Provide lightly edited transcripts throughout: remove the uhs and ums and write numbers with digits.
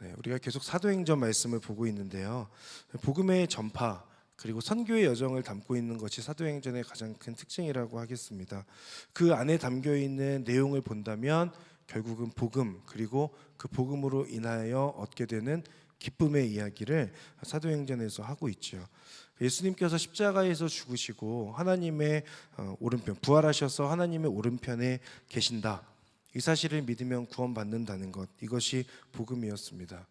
네, 우리가 계속 사도행전 말씀을 보고 있는데요. 복음의 전파 그리고 선교의 여정을 담고 있는 것이 사도행전의 가장 큰 특징이라고 하겠습니다. 그 안에 담겨 있는 내용을 본다면 결국은 복음 그리고 그 복음으로 인하여 얻게 되는 기쁨의 이야기를 사도행전에서 하고 있죠. 예수님께서 십자가에서 죽으시고 하나님의 오른편 부활하셔서 하나님의 오른편에 계신다. 이 사실을 믿으면 구원받는다는 것, 이것이 복음이었습니다.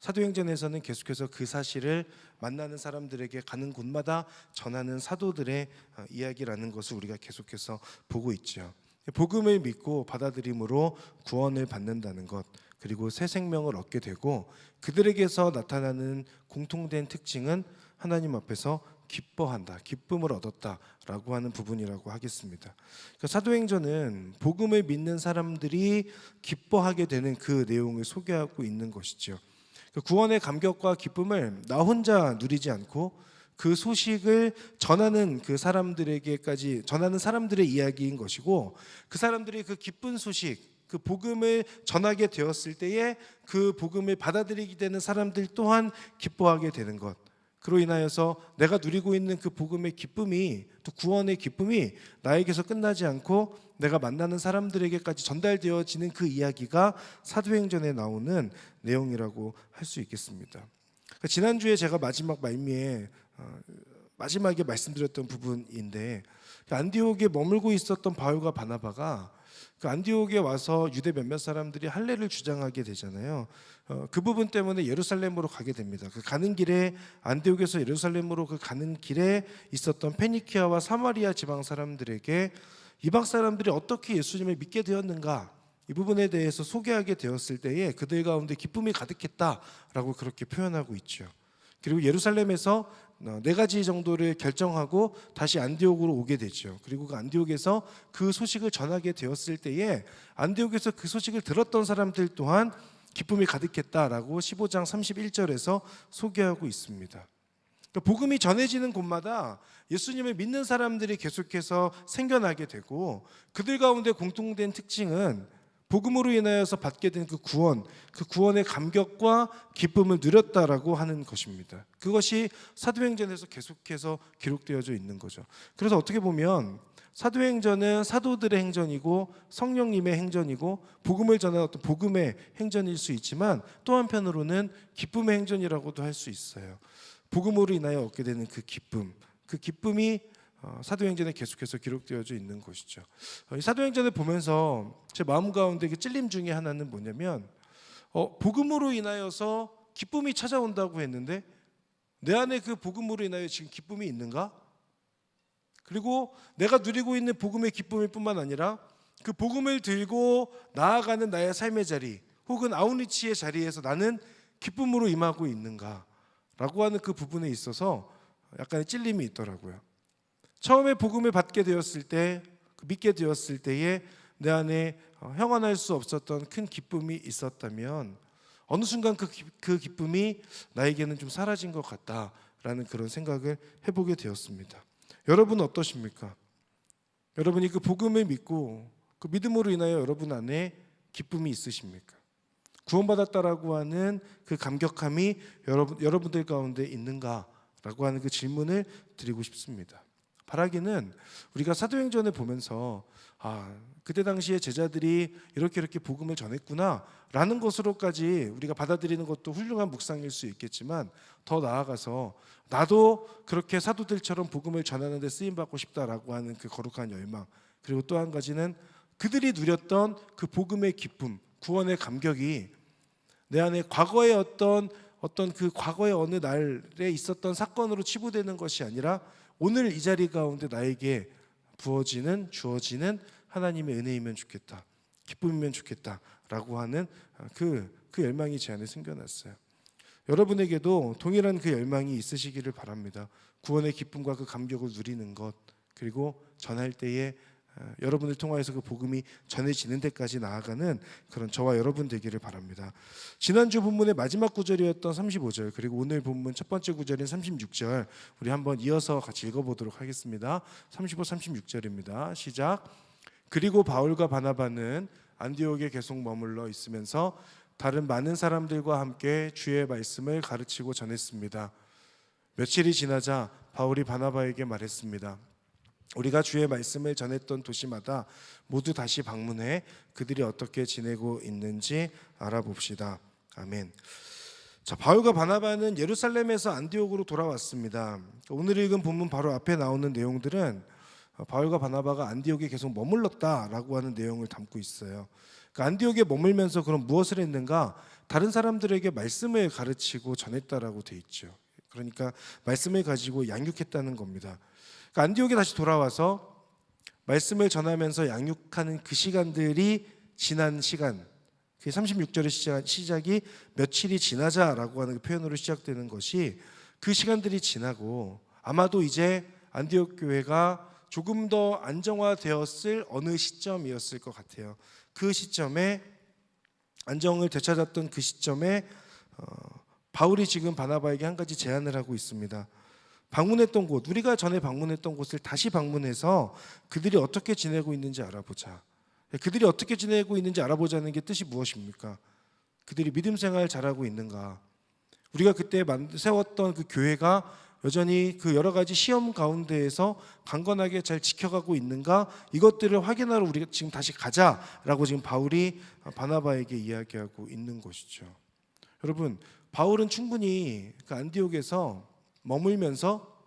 사도행전에서는 계속해서 그 사실을 만나는 사람들에게 가는 곳마다 전하는 사도들의 이야기라는 것을 우리가 계속해서 보고 있죠. 복음을 믿고 받아들임으로 구원을 받는다는 것, 그리고 새 생명을 얻게 되고 그들에게서 나타나는 공통된 특징은 하나님 앞에서 기뻐한다, 기쁨을 얻었다라고 하는 부분이라고 하겠습니다. 그러니까 사도행전은 복음을 믿는 사람들이 기뻐하게 되는 그 내용을 소개하고 있는 것이죠. 구원의 감격과 기쁨을 나 혼자 누리지 않고 그 소식을 전하는 그 사람들에게까지 전하는 사람들의 이야기인 것이고, 그 사람들이 그 기쁜 소식, 그 복음을 전하게 되었을 때에 그 복음을 받아들이게 되는 사람들 또한 기뻐하게 되는 것, 그로 인하여서 내가 누리고 있는 그 복음의 기쁨이, 또 구원의 기쁨이 나에게서 끝나지 않고 내가 만나는 사람들에게까지 전달되어지는 그 이야기가 사도행전에 나오는 내용이라고 할 수 있겠습니다. 지난주에 제가 마지막 말미에 마지막에 말씀드렸던 부분인데, 안디옥에 머물고 있었던 바울과 바나바가 그 안디옥에 와서 유대 몇몇 사람들이 할례를 주장하게 되잖아요. 그 부분 때문에 예루살렘으로 가게 됩니다. 그 가는 길에, 안디옥에서 예루살렘으로 그 가는 길에 있었던 페니키아와 사마리아 지방 사람들에게 이방 사람들이 어떻게 예수님을 믿게 되었는가, 이 부분에 대해서 소개하게 되었을 때에 그들 가운데 기쁨이 가득했다라고 그렇게 표현하고 있죠. 그리고 예루살렘에서 4가지 정도를 결정하고 다시 안디옥으로 오게 되죠. 그리고 그 안디옥에서 그 소식을 전하게 되었을 때에 안디옥에서 그 소식을 들었던 사람들 또한 기쁨이 가득했다라고 15장 31절에서 소개하고 있습니다. 복음이 전해지는 곳마다 예수님을 믿는 사람들이 계속해서 생겨나게 되고, 그들 가운데 공통된 특징은 복음으로 인하여서 받게 된 그 구원, 그 구원의 감격과 기쁨을 누렸다라고 하는 것입니다. 그것이 사도행전에서 계속해서 기록되어져 있는 거죠. 그래서 어떻게 보면 사도행전은 사도들의 행전이고 성령님의 행전이고 복음을 전하는 어떤 복음의 행전일 수 있지만, 또 한편으로는 기쁨의 행전이라고도 할 수 있어요. 복음으로 인하여 얻게 되는 그 기쁨, 그 기쁨이 사도행전에 계속해서 기록되어져 있는 것이죠. 이 사도행전을 보면서 제 마음 가운데 찔림 중에 하나는 뭐냐면, 복음으로 인하여서 기쁨이 찾아온다고 했는데 내 안에 그 복음으로 인하여 지금 기쁨이 있는가? 그리고 내가 누리고 있는 복음의 기쁨일 뿐만 아니라 그 복음을 들고 나아가는 나의 삶의 자리, 혹은 아웃리치의 자리에서 나는 기쁨으로 임하고 있는가? 라고 하는 그 부분에 있어서 약간의 찔림이 있더라고요. 처음에 복음을 받게 되었을 때, 믿게 되었을 때에 내 안에 형언할 수 없었던 큰 기쁨이 있었다면, 어느 순간 그 기쁨이 나에게는 좀 사라진 것 같다라는 그런 생각을 해보게 되었습니다. 여러분은 어떠십니까? 여러분이 그 복음을 믿고 그 믿음으로 인하여 여러분 안에 기쁨이 있으십니까? 구원받았다라고 하는 그 감격함이 여러분들 가운데 있는가라고 하는 그 질문을 드리고 싶습니다. 바라기는 우리가 사도행전을 보면서 그때 당시에 제자들이 이렇게 복음을 전했구나 라는 것으로까지 우리가 받아들이는 것도 훌륭한 묵상일 수 있겠지만, 더 나아가서 나도 그렇게 사도들처럼 복음을 전하는 데 쓰임받고 싶다라고 하는 그 거룩한 열망, 그리고 또 한 가지는 그들이 누렸던 그 복음의 기쁨, 구원의 감격이 내 안에 과거의 어떤 그 과거의 어느 날에 있었던 사건으로 치부되는 것이 아니라 오늘 이 자리 가운데 나에게 주어지는 하나님의 은혜이면 좋겠다, 기쁨이면 좋겠다라고 하는 그 열망이 제 안에 생겨났어요. 여러분에게도 동일한 그 열망이 있으시기를 바랍니다. 구원의 기쁨과 그 감격을 누리는 것, 그리고 전할 때에 여러분을 통하여서 그 복음이 전해지는 데까지 나아가는 그런 저와 여러분 되기를 바랍니다. 지난주 본문의 마지막 구절이었던 35절, 그리고 오늘 본문 첫 번째 구절인 36절 우리 한번 이어서 같이 읽어보도록 하겠습니다. 35, 36절입니다. 시작. 그리고 바울과 바나바는 안디옥에 계속 머물러 있으면서 다른 많은 사람들과 함께 주의 말씀을 가르치고 전했습니다. 며칠이 지나자 바울이 바나바에게 말했습니다. 우리가 주의 말씀을 전했던 도시마다 모두 다시 방문해 그들이 어떻게 지내고 있는지 알아봅시다. 아멘. 자, 바울과 바나바는 예루살렘에서 안디옥으로 돌아왔습니다. 오늘 읽은 본문 바로 앞에 나오는 내용들은 바울과 바나바가 안디옥에 계속 머물렀다라고 하는 내용을 담고 있어요. 그러니까 안디옥에 머물면서 그럼 무엇을 했는가? 다른 사람들에게 말씀을 가르치고 전했다라고 돼 있죠. 그러니까 말씀을 가지고 양육했다는 겁니다. 그러니까 안디옥에 다시 돌아와서 말씀을 전하면서 양육하는 그 시간들이 지난 시간, 그 36절의 시작이 며칠이 지나자라고 하는 표현으로 시작되는 것이 그 시간들이 지나고 아마도 이제 안디옥 교회가 조금 더 안정화되었을 어느 시점이었을 것 같아요. 그 시점에 안정을 되찾았던 그 시점에 바울이 지금 바나바에게 한 가지 제안을 하고 있습니다. 방문했던 곳, 우리가 전에 방문했던 곳을 다시 방문해서 그들이 어떻게 지내고 있는지 알아보자. 그들이 어떻게 지내고 있는지 알아보자는 게 뜻이 무엇입니까? 그들이 믿음 생활 잘하고 있는가? 우리가 그때 세웠던 그 교회가 여전히 그 여러 가지 시험 가운데에서 강건하게 잘 지켜가고 있는가? 이것들을 확인하러 우리가 지금 다시 가자라고 지금 바울이 바나바에게 이야기하고 있는 것이죠. 여러분, 바울은 충분히 그 안디옥에서 머물면서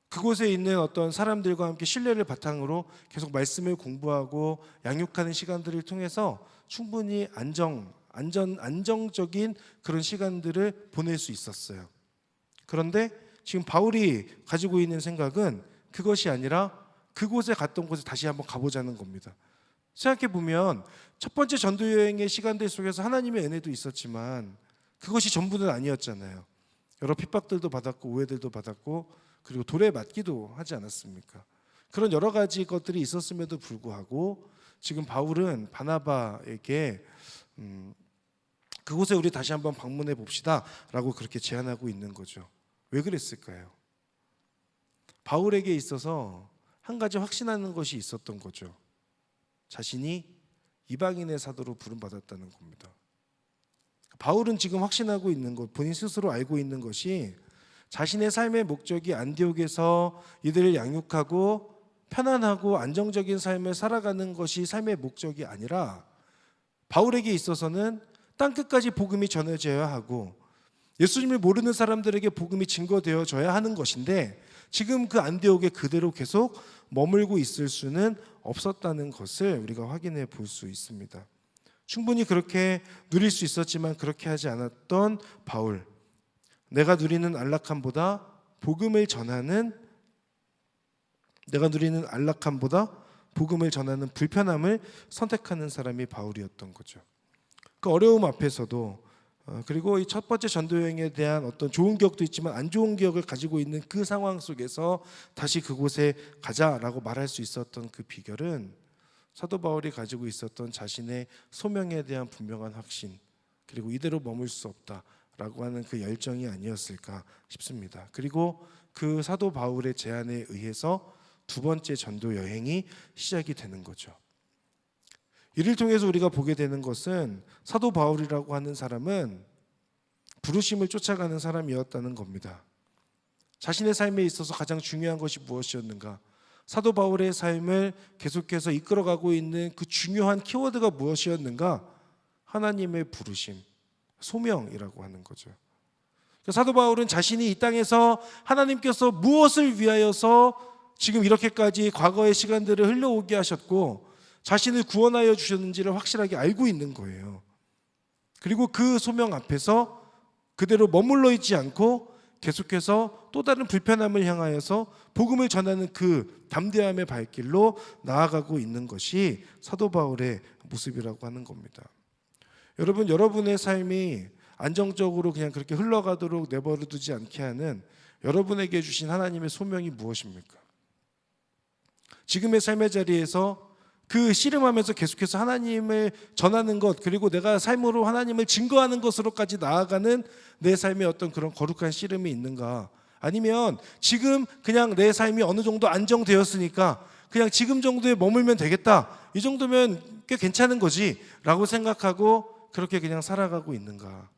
그곳에 있는 어떤 사람들과 함께 신뢰를 바탕으로 계속 말씀을 공부하고 양육하는 시간들을 통해서 충분히 안정적인 그런 시간들을 보낼 수 있었어요. 그런데 지금 바울이 가지고 있는 생각은 그것이 아니라 그곳에 갔던 곳에 다시 한번 가보자는 겁니다. 생각해 보면 첫 번째 전도 여행의 시간들 속에서 하나님의 은혜도 있었지만 그것이 전부는 아니었잖아요. 여러 핍박들도 받았고 오해들도 받았고 그리고 돌에 맞기도 하지 않았습니까? 그런 여러 가지 것들이 있었음에도 불구하고 지금 바울은 바나바에게 그곳에 우리 다시 한번 방문해 봅시다 라고 그렇게 제안하고 있는 거죠. 왜 그랬을까요? 바울에게 있어서 한 가지 확신하는 것이 있었던 거죠. 자신이 이방인의 사도로 부름받았다는 겁니다. 바울은 지금 확신하고 있는 것, 본인 스스로 알고 있는 것이 자신의 삶의 목적이 안디옥에서 이들을 양육하고 편안하고 안정적인 삶을 살아가는 것이 삶의 목적이 아니라 바울에게 있어서는 땅끝까지 복음이 전해져야 하고 예수님을 모르는 사람들에게 복음이 증거되어져야 하는 것인데 지금 그 안디옥에 그대로 계속 머물고 있을 수는 없었다는 것을 우리가 확인해 볼 수 있습니다. 충분히 그렇게 누릴 수 있었지만 그렇게 하지 않았던 바울. 내가 누리는 안락함보다 복음을 전하는 불편함을 선택하는 사람이 바울이었던 거죠. 그 어려움 앞에서도 그리고 이 첫 번째 전도 여행에 대한 어떤 좋은 기억도 있지만 안 좋은 기억을 가지고 있는 그 상황 속에서 다시 그곳에 가자라고 말할 수 있었던 그 비결은 사도 바울이 가지고 있었던 자신의 소명에 대한 분명한 확신, 그리고 이대로 머물 수 없다라고 하는 그 열정이 아니었을까 싶습니다. 그리고 그 사도 바울의 제안에 의해서 두 번째 전도 여행이 시작이 되는 거죠. 이를 통해서 우리가 보게 되는 것은 사도 바울이라고 하는 사람은 부르심을 쫓아가는 사람이었다는 겁니다. 자신의 삶에 있어서 가장 중요한 것이 무엇이었는가? 사도 바울의 삶을 계속해서 이끌어가고 있는 그 중요한 키워드가 무엇이었는가? 하나님의 부르심, 소명이라고 하는 거죠. 사도 바울은 자신이 이 땅에서 하나님께서 무엇을 위하여서 지금 이렇게까지 과거의 시간들을 흘러오게 하셨고 자신을 구원하여 주셨는지를 확실하게 알고 있는 거예요. 그리고 그 소명 앞에서 그대로 머물러 있지 않고 계속해서 또 다른 불편함을 향하여서 복음을 전하는 그 담대함의 발길로 나아가고 있는 것이 사도 바울의 모습이라고 하는 겁니다. 여러분, 여러분의 삶이 안정적으로 그냥 그렇게 흘러가도록 내버려 두지 않게 하는 여러분에게 주신 하나님의 소명이 무엇입니까? 지금의 삶의 자리에서 그 씨름하면서 계속해서 하나님을 전하는 것, 그리고 내가 삶으로 하나님을 증거하는 것으로까지 나아가는 내 삶에 어떤 그런 거룩한 씨름이 있는가? 아니면 지금 그냥 내 삶이 어느 정도 안정되었으니까 그냥 지금 정도에 머물면 되겠다, 이 정도면 꽤 괜찮은 거지 라고 생각하고 그렇게 그냥 살아가고 있는가?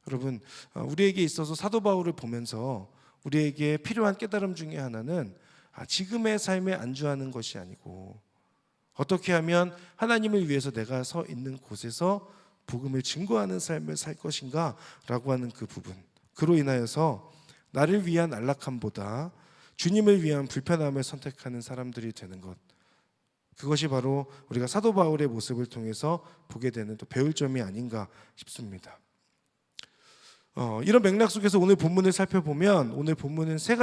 여러분, 우리에게 있어서 사도 바울을 보면서 우리에게 필요한 깨달음 중에 하나는 지금의 삶에 안주하는 것이 아니고 어떻게 하면 하나님을 위해서 내가 서 있는 곳에서 복음을 증거하는 삶을 살 것인가 라고 하는 그 부분, 그로 인하여서 나를 위한 안락함보다 주님을 위한 불편함을 선택하는 사람들이 되는 것, 그것이 바로 우리가 사도 바울의 모습을 통해서 보게 되는 또 배울 점이 아닌가 싶습니다. 이런 맥락 속에서 오늘 본문을 살펴보면 오늘 본문은 세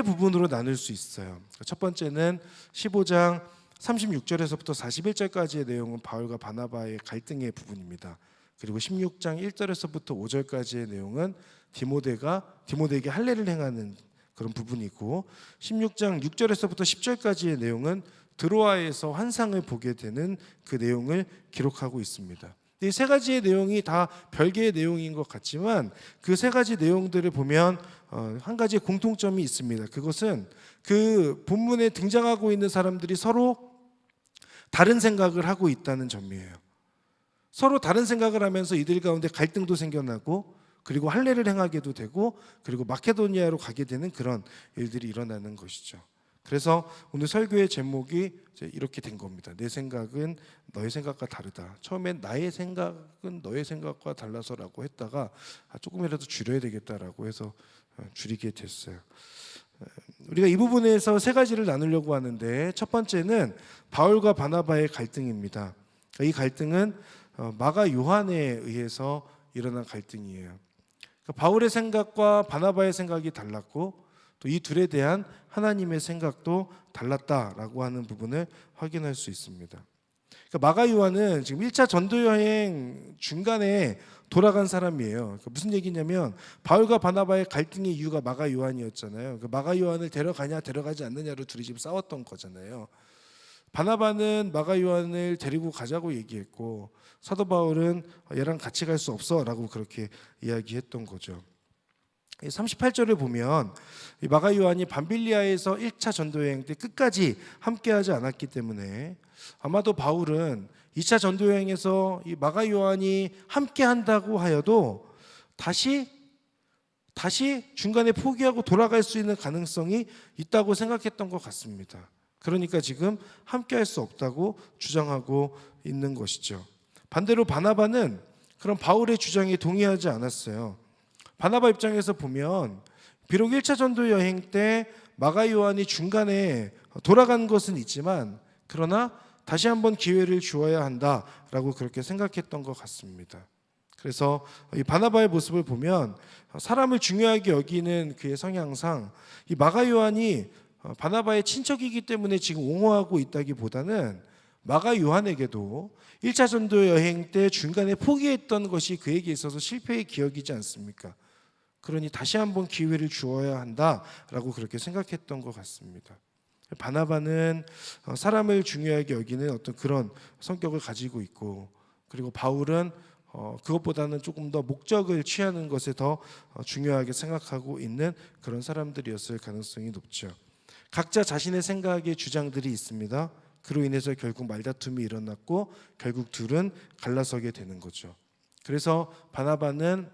부분으로 나눌 수 있어요. 첫 번째는 15장 36절에서부터 41절까지의 내용은 바울과 바나바의 갈등의 부분입니다. 그리고 16장 1절에서부터 5절까지의 내용은 디모데에게 할례를 행하는 그런 부분이고, 16장 6절에서부터 10절까지의 내용은 드로아에서 환상을 보게 되는 그 내용을 기록하고 있습니다. 이 세 가지의 내용이 다 별개의 내용인 것 같지만 그 세 가지 내용들을 보면 한 가지 공통점이 있습니다. 그것은 그 본문에 등장하고 있는 사람들이 서로 다른 생각을 하고 있다는 점이에요. 서로 다른 생각을 하면서 이들 가운데 갈등도 생겨나고, 그리고 할례를 행하게도 되고, 그리고 마케도니아로 가게 되는 그런 일들이 일어나는 것이죠. 그래서 오늘 설교의 제목이 이렇게 된 겁니다. 내 생각은 너의 생각과 다르다. 처음엔 나의 생각은 너의 생각과 달라서라고 했다가 조금이라도 줄여야 되겠다라고 해서 줄이게 됐어요. 우리가 이 부분에서 세 가지를 나누려고 하는데, 첫 번째는 바울과 바나바의 갈등입니다. 이 갈등은 마가 요한에 의해서 일어난 갈등이에요. 바울의 생각과 바나바의 생각이 달랐고, 또 이 둘에 대한 하나님의 생각도 달랐다라고 하는 부분을 확인할 수 있습니다. 마가 요한은 지금 1차 전도 여행 중간에 돌아간 사람이에요. 무슨 얘기냐면 바울과 바나바의 갈등의 이유가 마가 요한이었잖아요. 마가 요한을 데려가냐 데려가지 않느냐로 둘이 지금 싸웠던 거잖아요. 바나바는 마가 요한을 데리고 가자고 얘기했고, 사도 바울은 얘랑 같이 갈 수 없어라고 그렇게 이야기했던 거죠. 38절을 보면 마가 요한이 밤빌리아에서 1차 전도여행 때 끝까지 함께하지 않았기 때문에 아마도 바울은 2차 전도여행에서 이 마가 요한이 함께한다고 하여도 다시 중간에 포기하고 돌아갈 수 있는 가능성이 있다고 생각했던 것 같습니다. 그러니까 지금 함께할 수 없다고 주장하고 있는 것이죠. 반대로 바나바는 그런 바울의 주장에 동의하지 않았어요. 바나바 입장에서 보면 비록 1차 전도 여행 때 마가 요한이 중간에 돌아간 것은 있지만, 그러나 다시 한번 기회를 주어야 한다라고 그렇게 생각했던 것 같습니다. 그래서 이 바나바의 모습을 보면 사람을 중요하게 여기는 그의 성향상 이 마가 요한이 바나바의 친척이기 때문에 지금 옹호하고 있다기보다는 마가 요한에게도 1차 전도 여행 때 중간에 포기했던 것이 그에게 있어서 실패의 기억이지 않습니까? 그러니 다시 한번 기회를 주어야 한다라고 그렇게 생각했던 것 같습니다. 바나바는 사람을 중요하게 여기는 어떤 그런 성격을 가지고 있고, 그리고 바울은 그것보다는 조금 더 목적을 취하는 것에 더 중요하게 생각하고 있는 그런 사람들이었을 가능성이 높죠. 각자 자신의 생각의 주장들이 있습니다. 그로 인해서 결국 말다툼이 일어났고 결국 둘은 갈라서게 되는 거죠. 그래서 바나바는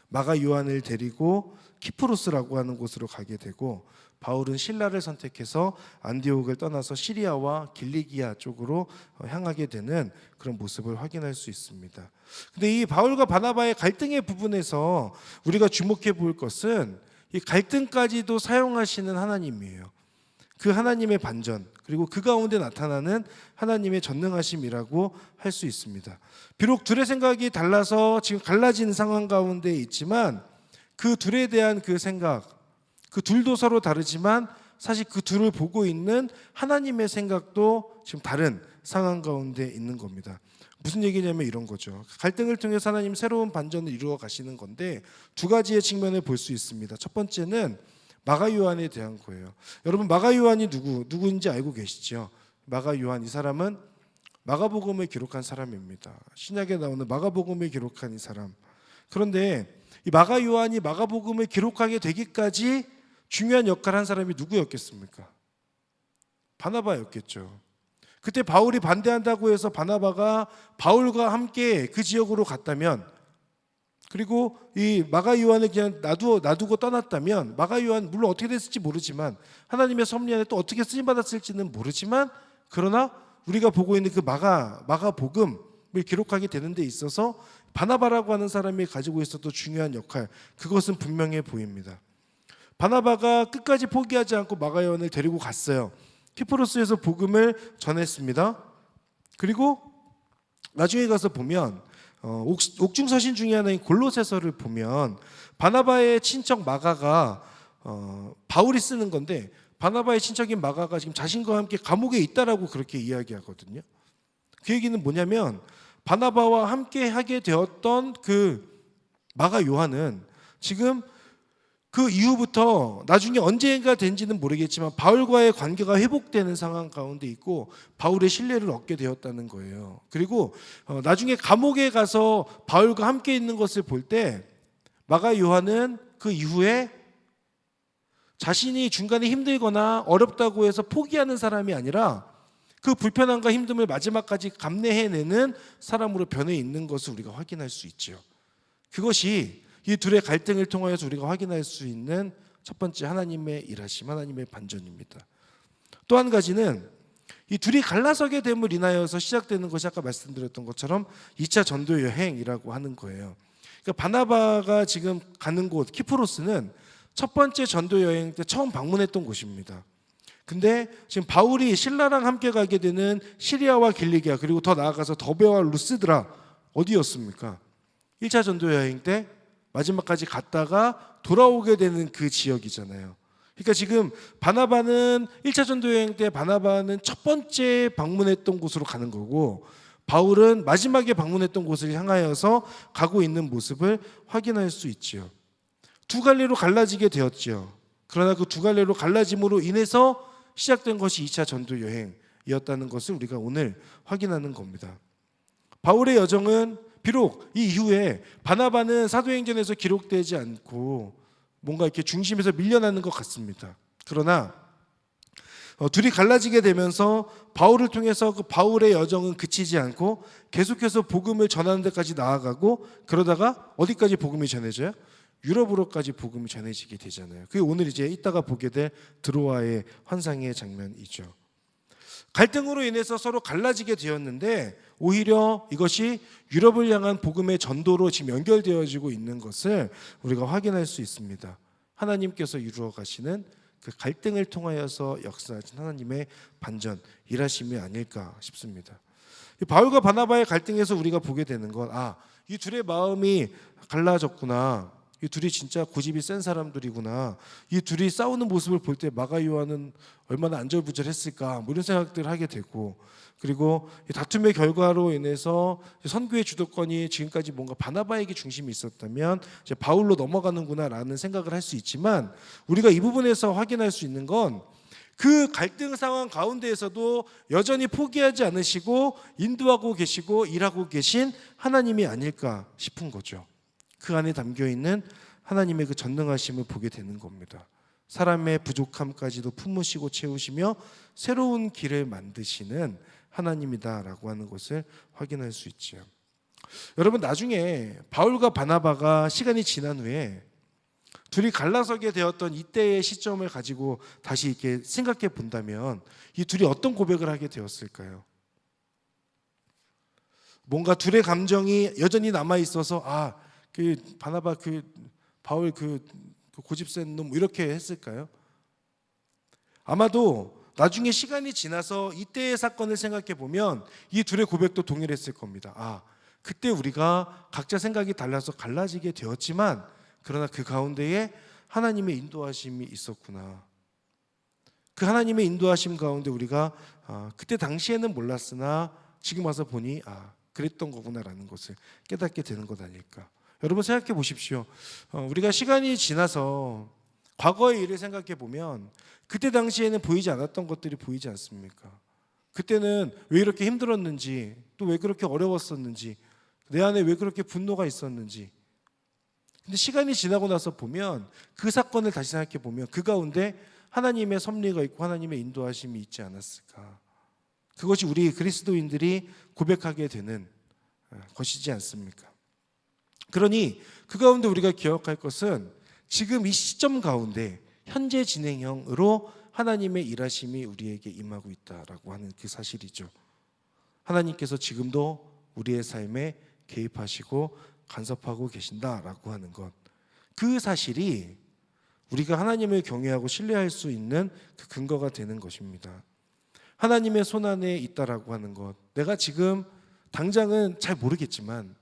마가 요한을 데리고 키프로스라고 하는 곳으로 가게 되고, 바울은 실라를 선택해서 안디옥을 떠나서 시리아와 길리기아 쪽으로 향하게 되는 그런 모습을 확인할 수 있습니다. 근데 이 바울과 바나바의 갈등의 부분에서 우리가 주목해 볼 것은 이 갈등까지도 사용하시는 하나님이에요. 그 하나님의 반전, 그리고 그 가운데 나타나는 하나님의 전능하심이라고 할 수 있습니다. 비록 둘의 생각이 달라서 지금 갈라진 상황 가운데 있지만 그 둘에 대한 그 생각, 그 둘도 서로 다르지만 사실 그 둘을 보고 있는 하나님의 생각도 지금 다른 상황 가운데 있는 겁니다. 무슨 얘기냐면 이런 거죠. 갈등을 통해서 하나님 새로운 반전을 이루어 가시는 건데 두 가지의 측면을 볼 수 있습니다. 첫 번째는 마가 요한에 대한 거예요. 여러분, 마가 요한이 누구인지 알고 계시죠? 마가 요한, 이 사람은 마가복음을 기록한 사람입니다. 신약에 나오는 마가복음을 기록한 이 사람. 그런데 이 마가 요한이 마가복음을 기록하게 되기까지 중요한 역할을 한 사람이 누구였겠습니까? 바나바였겠죠. 그때 바울이 반대한다고 해서 바나바가 바울과 함께 그 지역으로 갔다면, 그리고 이 마가 요한을 그냥 놔두고 떠났다면, 마가 요한 물론 어떻게 됐을지 모르지만, 하나님의 섭리 안에 또 어떻게 쓰임 받았을지는 모르지만, 그러나 우리가 보고 있는 그 마가복음을 기록하게 되는 데 있어서 바나바라고 하는 사람이 가지고 있었던 중요한 역할, 그것은 분명해 보입니다. 바나바가 끝까지 포기하지 않고 마가 요한을 데리고 갔어요. 키프로스에서 복음을 전했습니다. 그리고 나중에 가서 보면 옥중서신 중에 하나인 골로새서를 보면 바나바의 친척 마가가 바울이 쓰는 건데, 바나바의 친척인 마가가 지금 자신과 함께 감옥에 있다라고 그렇게 이야기하거든요. 그 얘기는 뭐냐면, 바나바와 함께 하게 되었던 그 마가 요한은 지금 그 이후부터 나중에 언제가 된지는 모르겠지만 바울과의 관계가 회복되는 상황 가운데 있고 바울의 신뢰를 얻게 되었다는 거예요. 그리고 나중에 감옥에 가서 바울과 함께 있는 것을 볼 때 마가 요한은 그 이후에 자신이 중간에 힘들거나 어렵다고 해서 포기하는 사람이 아니라 그 불편함과 힘듦을 마지막까지 감내해내는 사람으로 변해 있는 것을 우리가 확인할 수 있죠. 그것이 이 둘의 갈등을 통하여서 우리가 확인할 수 있는 첫 번째 하나님의 일하심, 하나님의 반전입니다. 또 한 가지는 이 둘이 갈라서게 됨을 인하여서 시작되는 것이 아까 말씀드렸던 것처럼 2차 전도 여행이라고 하는 거예요. 그러니까 바나바가 지금 가는 곳 키프로스는 첫 번째 전도 여행 때 처음 방문했던 곳입니다. 근데 지금 바울이 신라랑 함께 가게 되는 시리아와 길리기아, 그리고 더 나아가서 더베와 루스드라, 어디였습니까? 1차 전도 여행 때 마지막까지 갔다가 돌아오게 되는 그 지역이잖아요. 그러니까 지금 바나바는 1차 전도 여행 때 바나바는 첫 번째 방문했던 곳으로 가는 거고, 바울은 마지막에 방문했던 곳을 향하여서 가고 있는 모습을 확인할 수 있지요. 두 갈래로 갈라지게 되었죠. 그러나 그 두 갈래로 갈라짐으로 인해서 시작된 것이 2차 전도 여행이었다는 것을 우리가 오늘 확인하는 겁니다. 바울의 여정은 비록 이 이후에 바나바는 사도행전에서 기록되지 않고 뭔가 이렇게 중심에서 밀려나는 것 같습니다. 그러나 둘이 갈라지게 되면서 바울을 통해서 그 바울의 여정은 그치지 않고 계속해서 복음을 전하는 데까지 나아가고, 그러다가 어디까지 복음이 전해져요? 유럽으로까지 복음이 전해지게 되잖아요. 그게 오늘 이제 이따가 보게 될 드로아의 환상의 장면이죠. 갈등으로 인해서 서로 갈라지게 되었는데 오히려 이것이 유럽을 향한 복음의 전도로 지금 연결되어지고 있는 것을 우리가 확인할 수 있습니다. 하나님께서 이루어 가시는 그 갈등을 통하여서 역사하신 하나님의 반전, 일하심이 아닐까 싶습니다. 바울과 바나바의 갈등에서 우리가 보게 되는 건, 이 둘의 마음이 갈라졌구나, 이 둘이 진짜 고집이 센 사람들이구나, 이 둘이 싸우는 모습을 볼 때 마가 요한은 얼마나 안절부절했을까, 뭐 이런 생각들을 하게 되고, 그리고 다툼의 결과로 인해서 선교의 주도권이 지금까지 뭔가 바나바에게 중심이 있었다면 이제 바울로 넘어가는구나라는 생각을 할 수 있지만, 우리가 이 부분에서 확인할 수 있는 건 그 갈등 상황 가운데에서도 여전히 포기하지 않으시고 인도하고 계시고 일하고 계신 하나님이 아닐까 싶은 거죠. 그 안에 담겨있는 하나님의 그 전능하심을 보게 되는 겁니다. 사람의 부족함까지도 품으시고 채우시며 새로운 길을 만드시는 하나님이다라고 하는 것을 확인할 수 있죠. 여러분, 나중에 바울과 바나바가 시간이 지난 후에 둘이 갈라서게 되었던 이때의 시점을 가지고 다시 이렇게 생각해 본다면 이 둘이 어떤 고백을 하게 되었을까요? 뭔가 둘의 감정이 여전히 남아 있어서 그 바나바 바울 고집 센 놈 이렇게 했을까요? 아마도 나중에 시간이 지나서 이때의 사건을 생각해 보면 이 둘의 고백도 동일했을 겁니다. 그때 우리가 각자 생각이 달라서 갈라지게 되었지만 그러나 그 가운데에 하나님의 인도하심이 있었구나. 그 하나님의 인도하심 가운데 우리가 그때 당시에는 몰랐으나 지금 와서 보니 그랬던 거구나라는 것을 깨닫게 되는 것 아닐까. 여러분 생각해 보십시오. 우리가 시간이 지나서 과거의 일을 생각해 보면 그때 당시에는 보이지 않았던 것들이 보이지 않습니까? 그때는 왜 이렇게 힘들었는지, 또 왜 그렇게 어려웠었는지, 내 안에 왜 그렇게 분노가 있었는지. 근데 시간이 지나고 나서 보면 그 사건을 다시 생각해 보면 그 가운데 하나님의 섭리가 있고 하나님의 인도하심이 있지 않았을까. 그것이 우리 그리스도인들이 고백하게 되는 것이지 않습니까? 그러니 그 가운데 우리가 기억할 것은 지금 이 시점 가운데 현재 진행형으로 하나님의 일하심이 우리에게 임하고 있다라고 하는 그 사실이죠. 하나님께서 지금도 우리의 삶에 개입하시고 간섭하고 계신다라고 하는 것, 그 사실이 우리가 하나님을 경외하고 신뢰할 수 있는 그 근거가 되는 것입니다. 하나님의 손안에 있다라고 하는 것, 내가 지금 당장은 잘 모르겠지만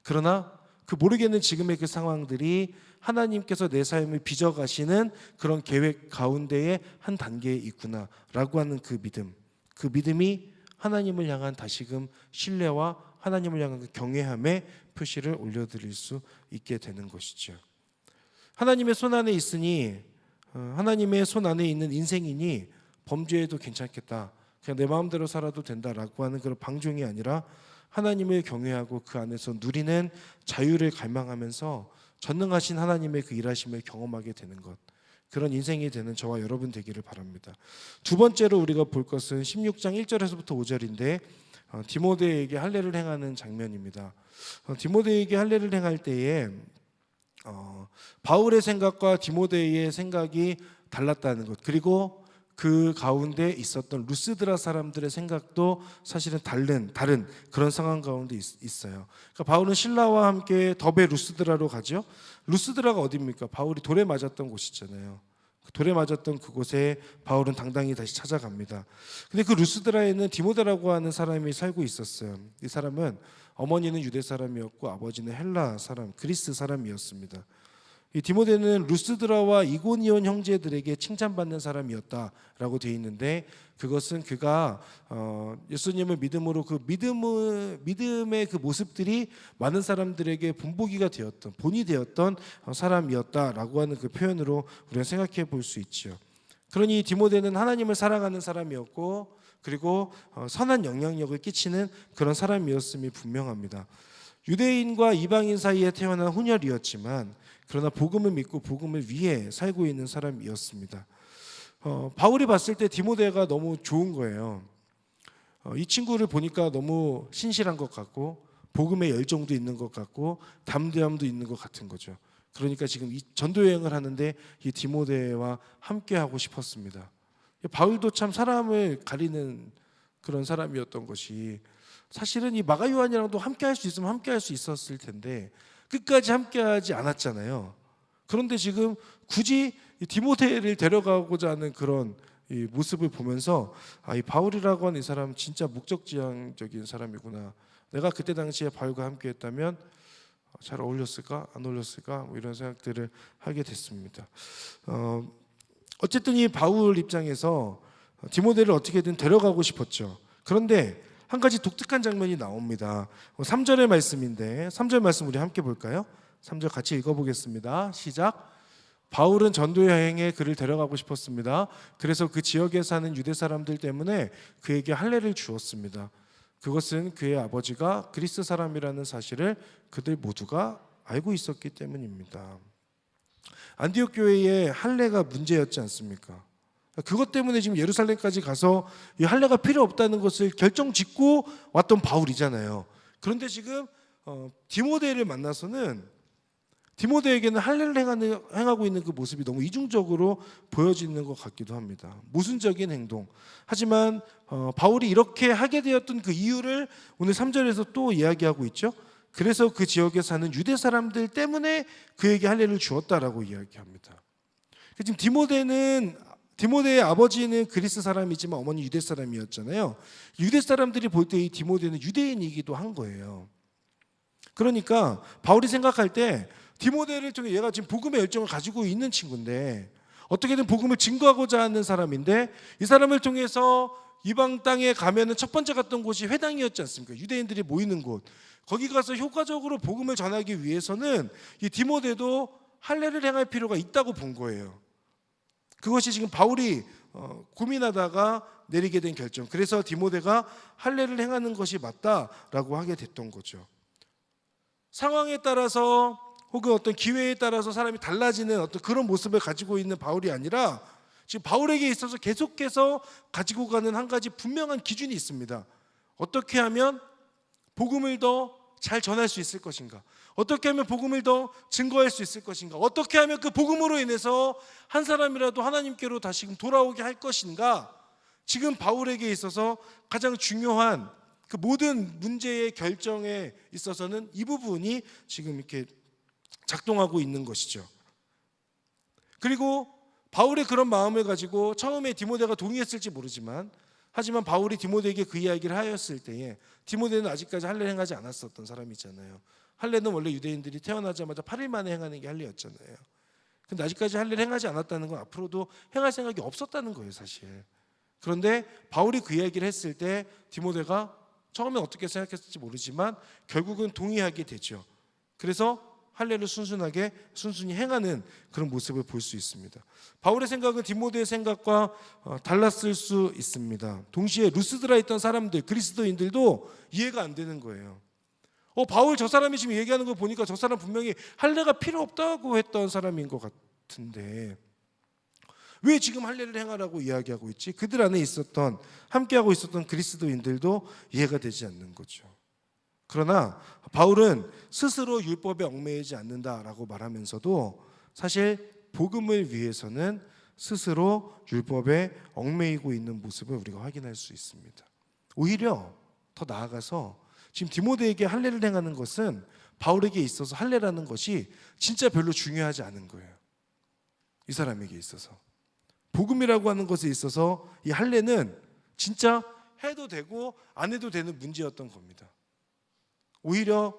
그러나 그 모르겠는 지금의 그 상황들이 하나님께서 내 삶을 빚어가시는 그런 계획 가운데에 한 단계에 있구나라고 하는 그 믿음, 그 믿음이 하나님을 향한 다시금 신뢰와 하나님을 향한 그 경외함의 표시를 올려드릴 수 있게 되는 것이죠. 하나님의 손 안에 있으니, 하나님의 손 안에 있는 인생이니 범죄해도 괜찮겠다, 그냥 내 마음대로 살아도 된다라고 하는 그런 방종이 아니라 하나님을 경외하고 그 안에서 누리는 자유를 갈망하면서 전능하신 하나님의 그 일하심을 경험하게 되는 것, 그런 인생이 되는 저와 여러분 되기를 바랍니다. 두 번째로 우리가 볼 것은 16장 1절에서부터 5절인데 디모데에게 할례를 행하는 장면입니다. 디모데에게 할례를 행할 때에 바울의 생각과 디모데의 생각이 달랐다는 것, 그리고 그 가운데 있었던 루스드라 사람들의 생각도 사실은 다른 그런 상황 가운데 있어요. 그러니까 바울은 신라와 함께 더베 루스드라로 가죠. 루스드라가 어디입니까? 바울이 돌에 맞았던 곳이잖아요. 돌에 맞았던 그곳에 바울은 당당히 다시 찾아갑니다. 근데 그 루스드라에는 디모데라고 하는 사람이 살고 있었어요. 이 사람은 어머니는 유대 사람이었고 아버지는 헬라 사람, 그리스 사람이었습니다. 이 디모데는 루스드라와 이고니온 형제들에게 칭찬받는 사람이었다라고 되어 있는데, 그것은 그가 예수님을 믿음으로 그 믿음의 그 모습들이 많은 사람들에게 본보기가 되었던, 본이 되었던 사람이었다라고 하는 그 표현으로 우리가 생각해 볼 수 있죠. 그러니 디모데는 하나님을 사랑하는 사람이었고, 그리고 선한 영향력을 끼치는 그런 사람이었음이 분명합니다. 유대인과 이방인 사이에 태어난 혼혈이었지만 그러나 복음을 믿고 복음을 위해 살고 있는 사람이었습니다. 바울이 봤을 때 디모데가 너무 좋은 거예요. 이 친구를 보니까 너무 신실한 것 같고 복음의 열정도 있는 것 같고 담대함도 있는 것 같은 거죠. 그러니까 지금 이 전도 여행을 하는데 이 디모데와 함께 하고 싶었습니다. 바울도 참 사람을 가리는 그런 사람이었던 것이, 사실은 이 마가 요한이랑도 함께 할 수 있으면 함께 할 수 있었을 텐데 끝까지 함께하지 않았잖아요. 그런데 지금 굳이 디모데를 데려가고자 하는 그런 이 모습을 보면서 이 바울이라고 하는 이 사람 진짜 목적지향적인 사람이구나. 내가 그때 당시에 바울과 함께했다면 잘 어울렸을까? 안 어울렸을까? 뭐 이런 생각들을 하게 됐습니다. 어쨌든 이 바울 입장에서 디모데를 어떻게든 데려가고 싶었죠. 그런데 한 가지 독특한 장면이 나옵니다. 3절의 말씀인데 3절 말씀 우리 함께 볼까요? 3절 같이 읽어보겠습니다. 시작. 바울은 전도 여행에 그를 데려가고 싶었습니다. 그래서 그 지역에 사는 유대 사람들 때문에 그에게 할례를 주었습니다. 그것은 그의 아버지가 그리스 사람이라는 사실을 그들 모두가 알고 있었기 때문입니다. 안디옥 교회의 할례가 문제였지 않습니까? 그것 때문에 지금 예루살렘까지 가서 이 할례가 필요 없다는 것을 결정짓고 왔던 바울이잖아요. 그런데 지금 디모데를 만나서는 디모데에게는 할례를 행하고 있는 그 모습이 너무 이중적으로 보여지는 것 같기도 합니다. 모순적인 행동. 하지만 바울이 이렇게 하게 되었던 그 이유를 오늘 3절에서 또 이야기하고 있죠. 그래서 그 지역에 사는 유대 사람들 때문에 그에게 할례를 주었다라고 이야기합니다. 지금 디모데의 아버지는 그리스 사람이지만 어머니 유대 사람이었잖아요. 유대 사람들이 볼 때 이 디모데는 유대인이기도 한 거예요. 그러니까 바울이 생각할 때 디모데를 통해 얘가 지금 복음의 열정을 가지고 있는 친구인데 어떻게든 복음을 증거하고자 하는 사람인데 이 사람을 통해서 이방 땅에 가면은 첫 번째 갔던 곳이 회당이었지 않습니까? 유대인들이 모이는 곳. 거기 가서 효과적으로 복음을 전하기 위해서는 이 디모데도 할례를 행할 필요가 있다고 본 거예요. 그것이 지금 바울이 고민하다가 내리게 된 결정. 그래서 디모데가 할례를 행하는 것이 맞다라고 하게 됐던 거죠. 상황에 따라서 혹은 어떤 기회에 따라서 사람이 달라지는 어떤 그런 모습을 가지고 있는 바울이 아니라 지금 바울에게 있어서 계속해서 가지고 가는 한 가지 분명한 기준이 있습니다. 어떻게 하면 복음을 더 잘 전할 수 있을 것인가? 어떻게 하면 복음을 더 증거할 수 있을 것인가? 어떻게 하면 그 복음으로 인해서 한 사람이라도 하나님께로 다시금 돌아오게 할 것인가? 지금 바울에게 있어서 가장 중요한 그 모든 문제의 결정에 있어서는 이 부분이 지금 이렇게 작동하고 있는 것이죠. 그리고 바울의 그런 마음을 가지고 처음에 디모데가 동의했을지 모르지만, 하지만 바울이 디모데에게 그 이야기를 하였을 때에 디모데는 아직까지 할례를 행하지 않았었던 사람이잖아요. 할례는 원래 유대인들이 태어나자마자 8일 만에 행하는 게 할례였잖아요. 근데 아직까지 할례를 행하지 않았다는 건 앞으로도 행할 생각이 없었다는 거예요, 사실. 그런데 바울이 그 이야기를 했을 때 디모데가 처음에 어떻게 생각했을지 모르지만 결국은 동의하게 되죠. 그래서 할례를 순순히 행하는 그런 모습을 볼 수 있습니다. 바울의 생각은 디모데의 생각과 달랐을 수 있습니다. 동시에 루스드라에 있던 사람들, 그리스도인들도 이해가 안 되는 거예요. 바울 저 사람이 지금 얘기하는 거 보니까 저 사람 분명히 할례가 필요 없다고 했던 사람인 것 같은데 왜 지금 할례를 행하라고 이야기하고 있지? 그들 안에 있었던, 함께하고 있었던 그리스도인들도 이해가 되지 않는 거죠. 그러나 바울은 스스로 율법에 얽매이지 않는다라고 말하면서도 사실 복음을 위해서는 스스로 율법에 얽매이고 있는 모습을 우리가 확인할 수 있습니다. 오히려 더 나아가서 지금 디모데에게 할례를 행하는 것은 바울에게 있어서 할례라는 것이 진짜 별로 중요하지 않은 거예요. 이 사람에게 있어서 복음이라고 하는 것에 있어서 이 할례는 진짜 해도 되고 안 해도 되는 문제였던 겁니다. 오히려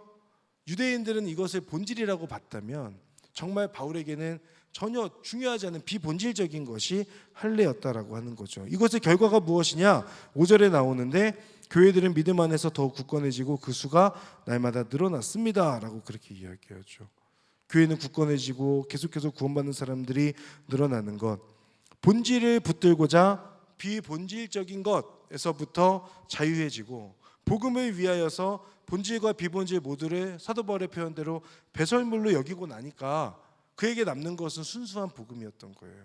유대인들은 이것을 본질이라고 봤다면 정말 바울에게는 전혀 중요하지 않은 비본질적인 것이 할례였다라고 하는 거죠. 이것의 결과가 무엇이냐? 5절에 나오는데 교회들은 믿음 안에서 더욱 굳건해지고 그 수가 날마다 늘어났습니다 라고 그렇게 이야기하죠. 교회는 굳건해지고 계속해서 구원받는 사람들이 늘어나는 것, 본질을 붙들고자 비본질적인 것에서부터 자유해지고 복음을 위하여서 본질과 비본질 모두를 사도 바울의 표현대로 배설물로 여기고 나니까 그에게 남는 것은 순수한 복음이었던 거예요.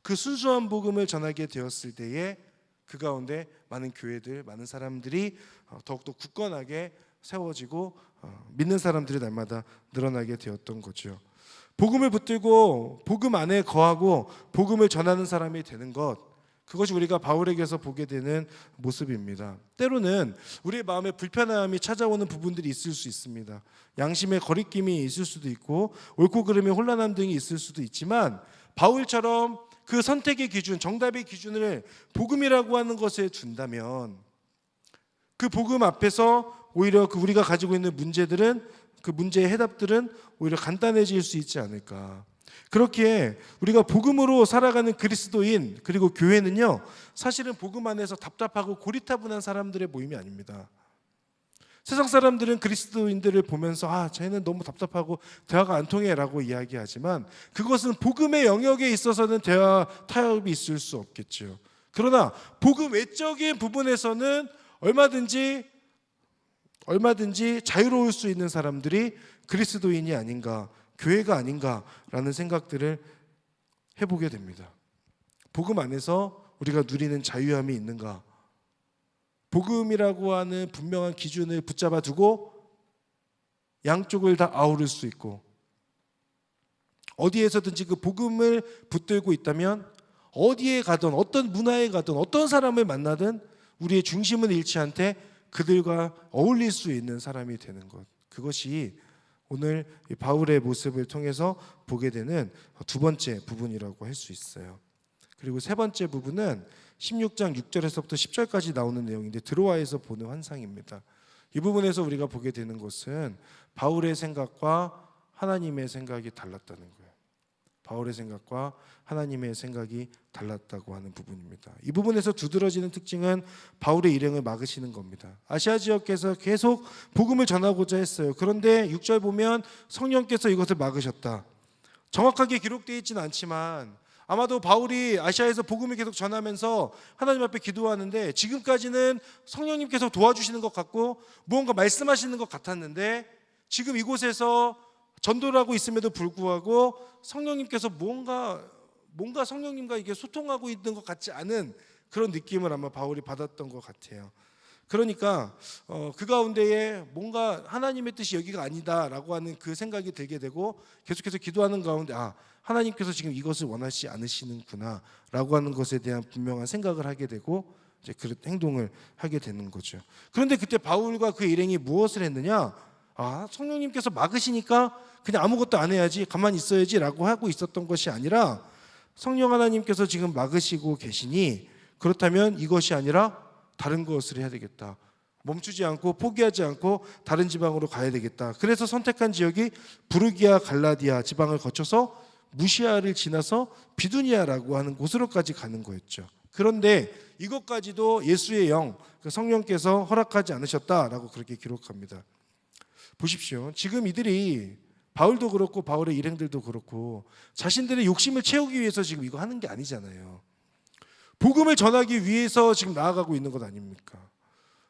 그 순수한 복음을 전하게 되었을 때에 그 가운데 많은 교회들, 많은 사람들이 더욱더 굳건하게 세워지고 믿는 사람들이 날마다 늘어나게 되었던 거죠. 복음을 붙들고 복음 안에 거하고 복음을 전하는 사람이 되는 것, 그것이 우리가 바울에게서 보게 되는 모습입니다. 때로는 우리의 마음에 불편함이 찾아오는 부분들이 있을 수 있습니다. 양심의 거리낌이 있을 수도 있고 옳고 그름의 혼란함 등이 있을 수도 있지만 바울처럼 그 선택의 기준, 정답의 기준을 복음이라고 하는 것에 둔다면 그 복음 앞에서 오히려 우리가 가지고 있는 문제들은, 그 문제의 해답들은 오히려 간단해질 수 있지 않을까. 그렇기에 우리가 복음으로 살아가는 그리스도인 그리고 교회는요, 사실은 복음 안에서 답답하고 고리타분한 사람들의 모임이 아닙니다. 세상 사람들은 그리스도인들을 보면서 쟤는 너무 답답하고 대화가 안 통해 라고 이야기하지만 그것은 복음의 영역에 있어서는 대화 타협이 있을 수 없겠죠. 그러나 복음 외적인 부분에서는 얼마든지 자유로울 수 있는 사람들이 그리스도인이 아닌가, 교회가 아닌가라는 생각들을 해보게 됩니다. 복음 안에서 우리가 누리는 자유함이 있는가? 복음이라고 하는 분명한 기준을 붙잡아 두고 양쪽을 다 아우를 수 있고 어디에서든지 그 복음을 붙들고 있다면 어디에 가든 어떤 문화에 가든 어떤 사람을 만나든 우리의 중심은 잃지 않되 그들과 어울릴 수 있는 사람이 되는 것, 그것이 오늘 바울의 모습을 통해서 보게 되는 두 번째 부분이라고 할 수 있어요. 그리고 세 번째 부분은 16장 6절에서부터 10절까지 나오는 내용인데 드로아에서 보는 환상입니다. 이 부분에서 우리가 보게 되는 것은 바울의 생각과 하나님의 생각이 달랐다는 거예요. 바울의 생각과 하나님의 생각이 달랐다고 하는 부분입니다. 이 부분에서 두드러지는 특징은 바울의 일행을 막으시는 겁니다. 아시아 지역에서 계속 복음을 전하고자 했어요. 그런데 6절 보면 성령께서 이것을 막으셨다. 정확하게 기록되어 있지는 않지만 아마도 바울이 아시아에서 복음을 계속 전하면서 하나님 앞에 기도하는데 지금까지는 성령님께서 도와주시는 것 같고 무언가 말씀하시는 것 같았는데 지금 이곳에서 전도를 하고 있음에도 불구하고 성령님께서 무언가 뭔가 성령님과 이게 소통하고 있는 것 같지 않은 그런 느낌을 아마 바울이 받았던 것 같아요. 그러니까 그 가운데에 뭔가 하나님의 뜻이 여기가 아니다라고 하는 그 생각이 들게 되고 계속해서 기도하는 가운데 하나님께서 지금 이것을 원하시지 않으시는구나라고 하는 것에 대한 분명한 생각을 하게 되고 이제 그런 행동을 하게 되는 거죠. 그런데 그때 바울과 그 일행이 무엇을 했느냐? 성령님께서 막으시니까 그냥 아무것도 안 해야지, 가만히 있어야지라고 하고 있었던 것이 아니라 성령 하나님께서 지금 막으시고 계시니 그렇다면 이것이 아니라 다른 것을 해야 되겠다. 멈추지 않고 포기하지 않고 다른 지방으로 가야 되겠다. 그래서 선택한 지역이 부르기아 갈라디아 지방을 거쳐서 무시아를 지나서 비두니아라고 하는 곳으로까지 가는 거였죠. 그런데 이것까지도 예수의 영, 성령께서 허락하지 않으셨다라고 그렇게 기록합니다. 보십시오. 지금 이들이 바울도 그렇고 바울의 일행들도 그렇고 자신들의 욕심을 채우기 위해서 지금 이거 하는 게 아니잖아요. 복음을 전하기 위해서 지금 나아가고 있는 것 아닙니까?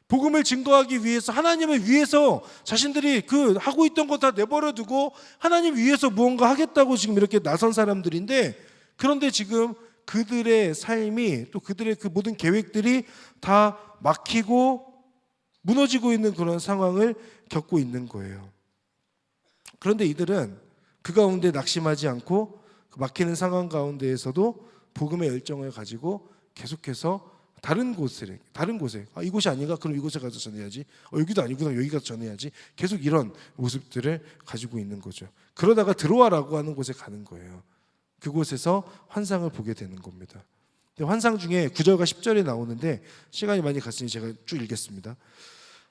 복음을 증거하기 위해서, 하나님을 위해서 자신들이 그 하고 있던 거 다 내버려 두고 하나님 위해서 무언가 하겠다고 지금 이렇게 나선 사람들인데, 그런데 지금 그들의 삶이, 또 그들의 그 모든 계획들이 다 막히고 무너지고 있는 그런 상황을 겪고 있는 거예요. 그런데 이들은 그 가운데 낙심하지 않고 그 막히는 상황 가운데에서도 복음의 열정을 가지고 계속해서 다른 곳에 이곳이 아닌가? 그럼 이곳에 가서 전해야지. 여기도 아니구나. 여기 가서 전해야지. 계속 이런 모습들을 가지고 있는 거죠. 그러다가 드로아라고 하는 곳에 가는 거예요. 그곳에서 환상을 보게 되는 겁니다. 환상 중에 9절과 10절이 나오는데 시간이 많이 갔으니 제가 쭉 읽겠습니다.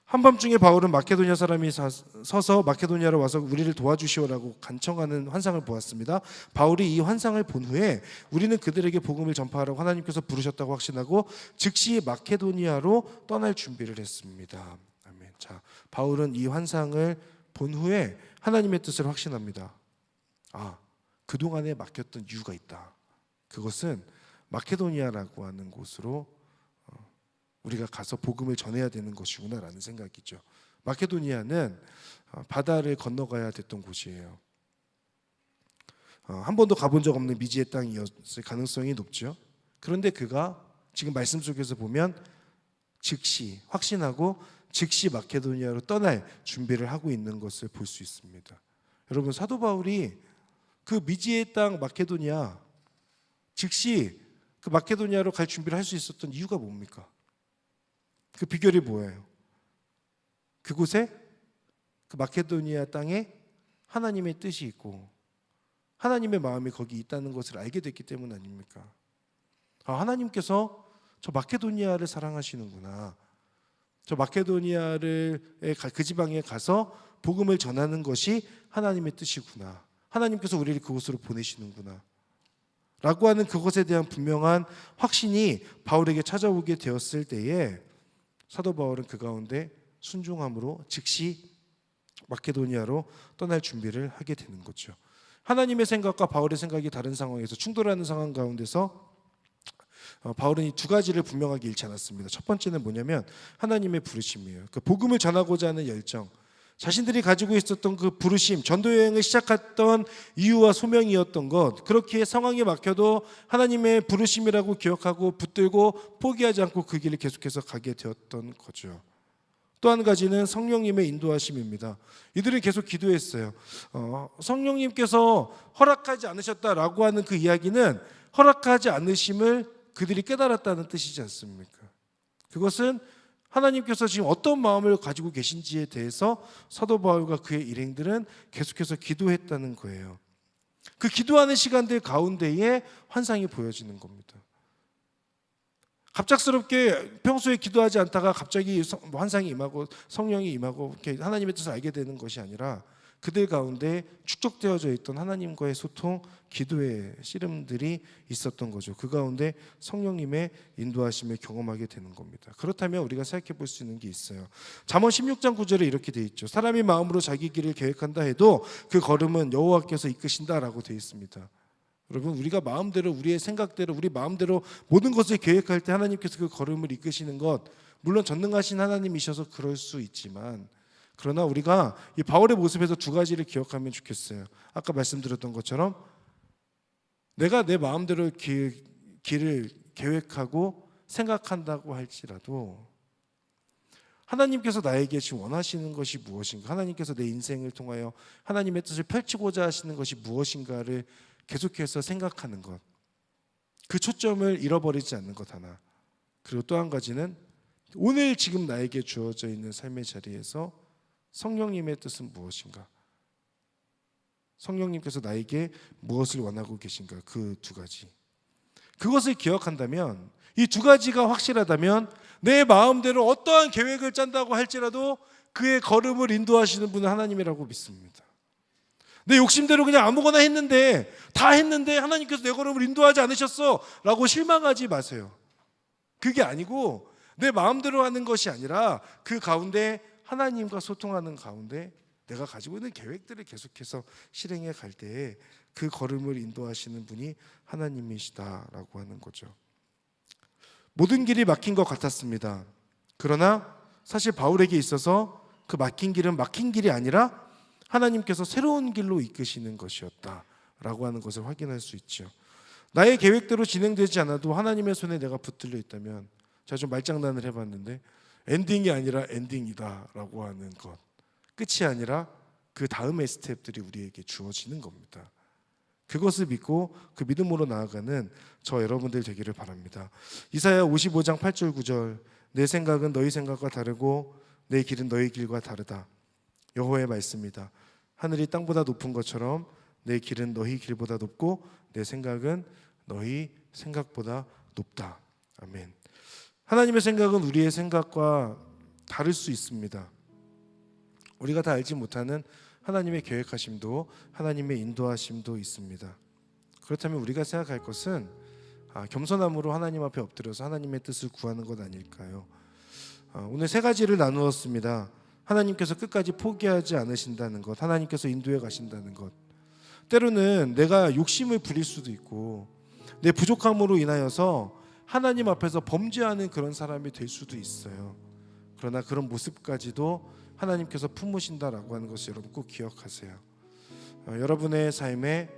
한밤중에 바울은 마케도니아 사람이 서서 마케도니아로 와서 우리를 도와주시오라고 간청하는 환상을 보았습니다. 바울이 이 환상을 본 후에 우리는 그들에게 복음을 전파하라고 하나님께서 부르셨다고 확신하고 즉시 마케도니아로 떠날 준비를 했습니다. 아멘. 자, 바울은 이 환상을 본 후에 하나님의 뜻을 확신합니다. 그동안에 막혔던 이유가 있다. 그것은 마케도니아라고 하는 곳으로 우리가 가서 복음을 전해야 되는 것이구나라는 생각이죠. 마케도니아는 바다를 건너가야 됐던 곳이에요. 한 번도 가본 적 없는 미지의 땅이었을 가능성이 높죠. 그런데 그가 지금 말씀 속에서 보면 즉시 확신하고 즉시 마케도니아로 떠날 준비를 하고 있는 것을 볼 수 있습니다. 여러분, 사도 바울이 그 미지의 땅 마케도니아 즉시 그 마케도니아로 갈 준비를 할 수 있었던 이유가 뭡니까? 그 비결이 뭐예요? 그곳에 그 마케도니아 땅에 하나님의 뜻이 있고 하나님의 마음이 거기 있다는 것을 알게 됐기 때문 아닙니까? 하나님께서 저 마케도니아를 사랑하시는구나. 저 마케도니아를 그 지방에 가서 복음을 전하는 것이 하나님의 뜻이구나. 하나님께서 우리를 그곳으로 보내시는구나. 라고 하는 그것에 대한 분명한 확신이 바울에게 찾아오게 되었을 때에 사도 바울은 그 가운데 순종함으로 즉시 마케도니아로 떠날 준비를 하게 되는 거죠. 하나님의 생각과 바울의 생각이 다른 상황에서 충돌하는 상황 가운데서 바울은 이 두 가지를 분명하게 잃지 않았습니다. 첫 번째는 뭐냐면 하나님의 부르심이에요. 그 복음을 전하고자 하는 열정, 자신들이 가지고 있었던 그 부르심, 전도 여행을 시작했던 이유와 소명이었던 것, 그렇게 상황이 막혀도 하나님의 부르심이라고 기억하고 붙들고 포기하지 않고 그 길을 계속해서 가게 되었던 거죠. 또 한 가지는 성령님의 인도하심입니다. 이들은 계속 기도했어요. 성령님께서 허락하지 않으셨다라고 하는 그 이야기는 허락하지 않으심을 그들이 깨달았다는 뜻이지 않습니까? 그것은 하나님께서 지금 어떤 마음을 가지고 계신지에 대해서 사도 바울과 그의 일행들은 계속해서 기도했다는 거예요. 그 기도하는 시간들 가운데에 환상이 보여지는 겁니다. 갑작스럽게 평소에 기도하지 않다가 갑자기 환상이 임하고 성령이 임하고 이렇게 하나님의 뜻을 알게 되는 것이 아니라 그들 가운데 축적되어져 있던 하나님과의 소통, 기도의 씨름들이 있었던 거죠. 그 가운데 성령님의 인도하심을 경험하게 되는 겁니다. 그렇다면 우리가 생각해 볼 수 있는 게 있어요. 잠언 16장 9절에 이렇게 돼 있죠. 사람이 마음으로 자기 길을 계획한다 해도 그 걸음은 여호와께서 이끄신다라고 돼 있습니다. 여러분, 우리가 마음대로, 우리의 생각대로, 우리 마음대로 모든 것을 계획할 때 하나님께서 그 걸음을 이끄시는 것, 물론 전능하신 하나님이셔서 그럴 수 있지만, 그러나 우리가 이 바울의 모습에서 두 가지를 기억하면 좋겠어요. 아까 말씀드렸던 것처럼 내가 내 마음대로 길을 계획하고 생각한다고 할지라도 하나님께서 나에게 지금 원하시는 것이 무엇인가, 하나님께서 내 인생을 통하여 하나님의 뜻을 펼치고자 하시는 것이 무엇인가를 계속해서 생각하는 것, 그 초점을 잃어버리지 않는 것 하나. 그리고 또 한 가지는 오늘 지금 나에게 주어져 있는 삶의 자리에서 성령님의 뜻은 무엇인가, 성령님께서 나에게 무엇을 원하고 계신가, 그 두 가지. 그것을 기억한다면, 이 두 가지가 확실하다면 내 마음대로 어떠한 계획을 짠다고 할지라도 그의 걸음을 인도하시는 분은 하나님이라고 믿습니다. 내 욕심대로 그냥 아무거나 했는데, 다 했는데 하나님께서 내 걸음을 인도하지 않으셨어 라고 실망하지 마세요. 그게 아니고 내 마음대로 하는 것이 아니라 그 가운데 하나님과 소통하는 가운데 내가 가지고 있는 계획들을 계속해서 실행해 갈 때에 그 걸음을 인도하시는 분이 하나님이시다라고 하는 거죠. 모든 길이 막힌 것 같았습니다. 그러나 사실 바울에게 있어서 그 막힌 길은 막힌 길이 아니라 하나님께서 새로운 길로 이끄시는 것이었다라고 하는 것을 확인할 수 있죠. 나의 계획대로 진행되지 않아도 하나님의 손에 내가 붙들려 있다면, 제가 좀 말장난을 해봤는데 엔딩이 아니라 엔딩이다라고 하는 것, 끝이 아니라 그 다음의 스텝들이 우리에게 주어지는 겁니다. 그것을 믿고 그 믿음으로 나아가는 저 여러분들 되기를 바랍니다. 이사야 55장 8절 9절, 내 생각은 너희 생각과 다르고 내 길은 너희 길과 다르다. 여호와의 말씀이다. 하늘이 땅보다 높은 것처럼 내 길은 너희 길보다 높고 내 생각은 너희 생각보다 높다. 아멘. 하나님의 생각은 우리의 생각과 다를 수 있습니다. 우리가 다 알지 못하는 하나님의 계획하심도, 하나님의 인도하심도 있습니다. 그렇다면 우리가 생각할 것은 겸손함으로 하나님 앞에 엎드려서 하나님의 뜻을 구하는 것 아닐까요? 오늘 세 가지를 나누었습니다. 하나님께서 끝까지 포기하지 않으신다는 것, 하나님께서 인도해 가신다는 것. 때로는 내가 욕심을 부릴 수도 있고 내 부족함으로 인하여서 하나님 앞에서 범죄하는 그런 사람이 될 수도 있어요. 그러나 그런 모습까지도 하나님께서 품으신다라고 하는 것을 여러분 꼭 기억하세요. 여러분의 삶에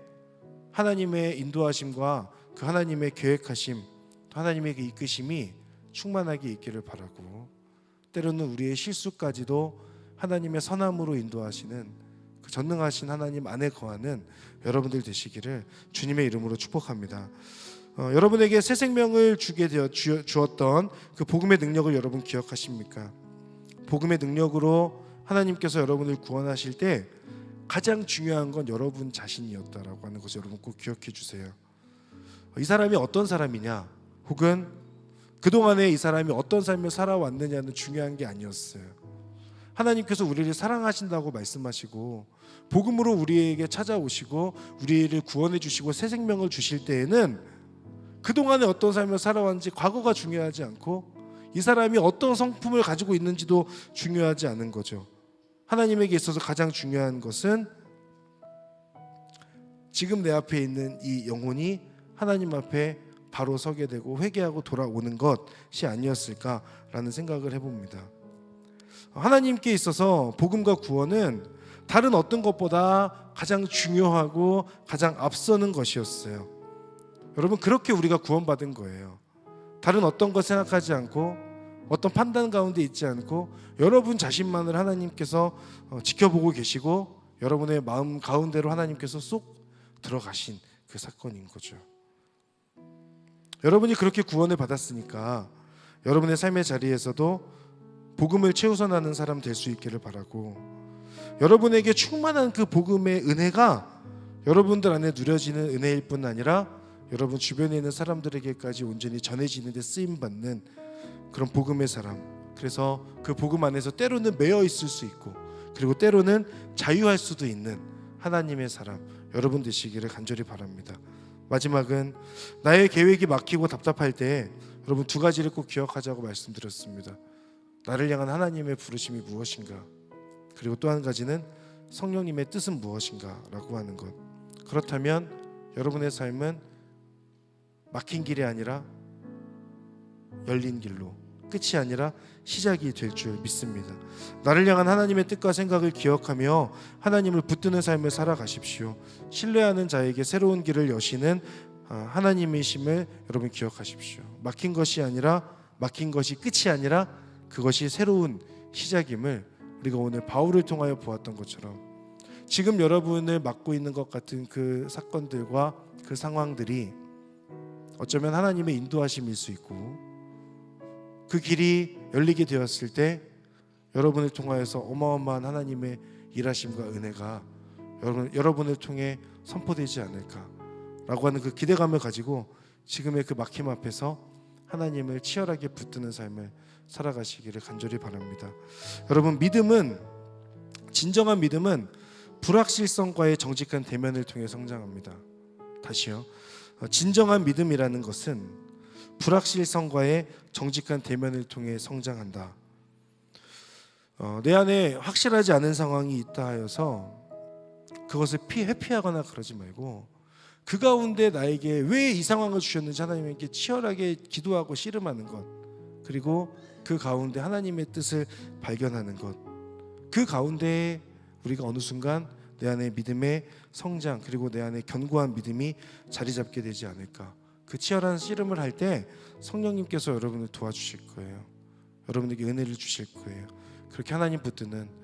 하나님의 인도하심과 그 하나님의 계획하심, 하나님의 그 이끄심이 충만하게 있기를 바라고, 때로는 우리의 실수까지도 하나님의 선함으로 인도하시는 그 전능하신 하나님 안에 거하는 여러분들 되시기를 주님의 이름으로 축복합니다. 여러분에게 새 생명을 주게 되어 주었던 그 복음의 능력을 여러분 기억하십니까? 복음의 능력으로 하나님께서 여러분을 구원하실 때 가장 중요한 건 여러분 자신이었다라고 하는 것을 여러분 꼭 기억해 주세요. 이 사람이 어떤 사람이냐, 혹은 그동안에 이 사람이 어떤 삶을 살아왔느냐는 중요한 게 아니었어요. 하나님께서 우리를 사랑하신다고 말씀하시고 복음으로 우리에게 찾아오시고 우리를 구원해 주시고 새 생명을 주실 때에는 그동안에 어떤 삶을 살아왔는지 과거가 중요하지 않고 이 사람이 어떤 성품을 가지고 있는지도 중요하지 않은 거죠. 하나님에게 있어서 가장 중요한 것은 지금 내 앞에 있는 이 영혼이 하나님 앞에 바로 서게 되고 회개하고 돌아오는 것이 아니었을까라는 생각을 해봅니다. 하나님께 있어서 복음과 구원은 다른 어떤 것보다 가장 중요하고 가장 앞서는 것이었어요. 여러분, 그렇게 우리가 구원받은 거예요. 다른 어떤 것 생각하지 않고 어떤 판단 가운데 있지 않고 여러분 자신만을 하나님께서 지켜보고 계시고 여러분의 마음 가운데로 하나님께서 쏙 들어가신 그 사건인 거죠. 여러분이 그렇게 구원을 받았으니까 여러분의 삶의 자리에서도 복음을 최우선하는 사람 될 수 있기를 바라고, 여러분에게 충만한 그 복음의 은혜가 여러분들 안에 누려지는 은혜일 뿐 아니라 여러분 주변에 있는 사람들에게까지 온전히 전해지는 데 쓰임받는 그런 복음의 사람, 그래서 그 복음 안에서 때로는 매여 있을 수 있고 그리고 때로는 자유할 수도 있는 하나님의 사람 여러분 되시기를 간절히 바랍니다. 마지막은 나의 계획이 막히고 답답할 때 여러분 두 가지를 꼭 기억하자고 말씀드렸습니다. 나를 향한 하나님의 부르심이 무엇인가, 그리고 또 한 가지는 성령님의 뜻은 무엇인가 라고 하는 것. 그렇다면 여러분의 삶은 막힌 길이 아니라 열린 길로, 끝이 아니라 시작이 될 줄 믿습니다. 나를 향한 하나님의 뜻과 생각을 기억하며 하나님을 붙드는 삶을 살아가십시오. 신뢰하는 자에게 새로운 길을 여시는 하나님이심을 여러분 기억하십시오. 막힌 것이 아니라, 막힌 것이 끝이 아니라 그것이 새로운 시작임을 우리가 오늘 바울을 통하여 보았던 것처럼 지금 여러분을 맡고 있는 것 같은 그 사건들과 그 상황들이 어쩌면 하나님의 인도하심일 수 있고, 그 길이 열리게 되었을 때 여러분을 통하여서 어마어마한 하나님의 일하심과 은혜가 여러분을 통해 선포되지 않을까라고 하는 그 기대감을 가지고 지금의 그 막힘 앞에서 하나님을 치열하게 붙드는 삶을 살아가시기를 간절히 바랍니다. 여러분, 믿음은, 진정한 믿음은 불확실성과의 정직한 대면을 통해 성장합니다. 다시요. 진정한 믿음이라는 것은 불확실성과의 정직한 대면을 통해 성장한다. 내 안에 확실하지 않은 상황이 있다 하여서 그것을 회피하거나 그러지 말고, 그 가운데 나에게 왜 이 상황을 주셨는지 하나님께 치열하게 기도하고 씨름하는 것, 그리고 그 가운데 하나님의 뜻을 발견하는 것, 그 가운데 우리가 어느 순간 내 안에 믿음의 성장, 그리고 내 안에 견고한 믿음이 자리 잡게 되지 않을까. 그 치열한 씨름을 할 때 성령님께서 여러분을 도와주실 거예요. 여러분에게 은혜를 주실 거예요. 그렇게 하나님 붙드는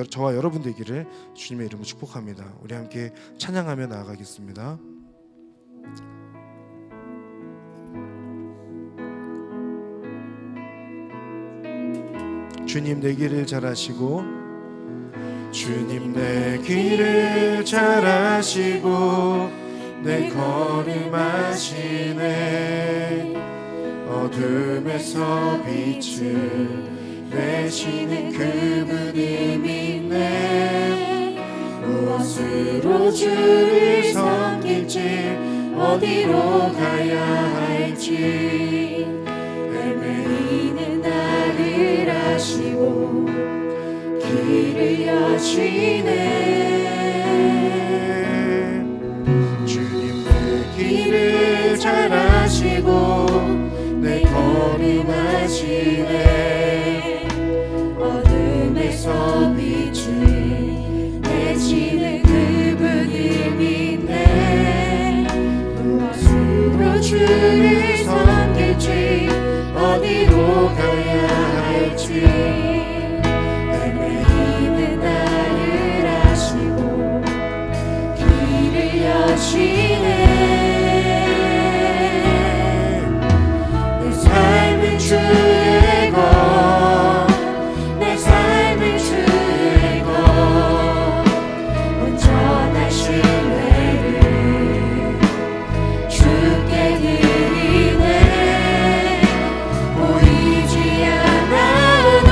저와 여러분 되기를 주님의 이름으로 축복합니다. 우리 함께 찬양하며 나아가겠습니다. 주님 내 길을 잘 아시고, 주님 내 길을 잘 아시고 내 걸음 아시네. 어둠에서 빛을 내시는 그분을 믿네. 무엇으로 주를 섬길지, 어디로 가야 할지 헤매이는 나를 아시고 길을 여시네. 주님 내 길을 잘 아시고 내 걸음 아시네. 어둠에서 빛을 내시는 그분을 믿네. 무엇으로 주를 섬길지, 어디로 가야 할지 헤매이는 나를 아시고 길을 여시네. 내 삶은 주의 것, 내 삶은 주의 것, 온전한 신뢰를 주께 드리네. 보이지 않아도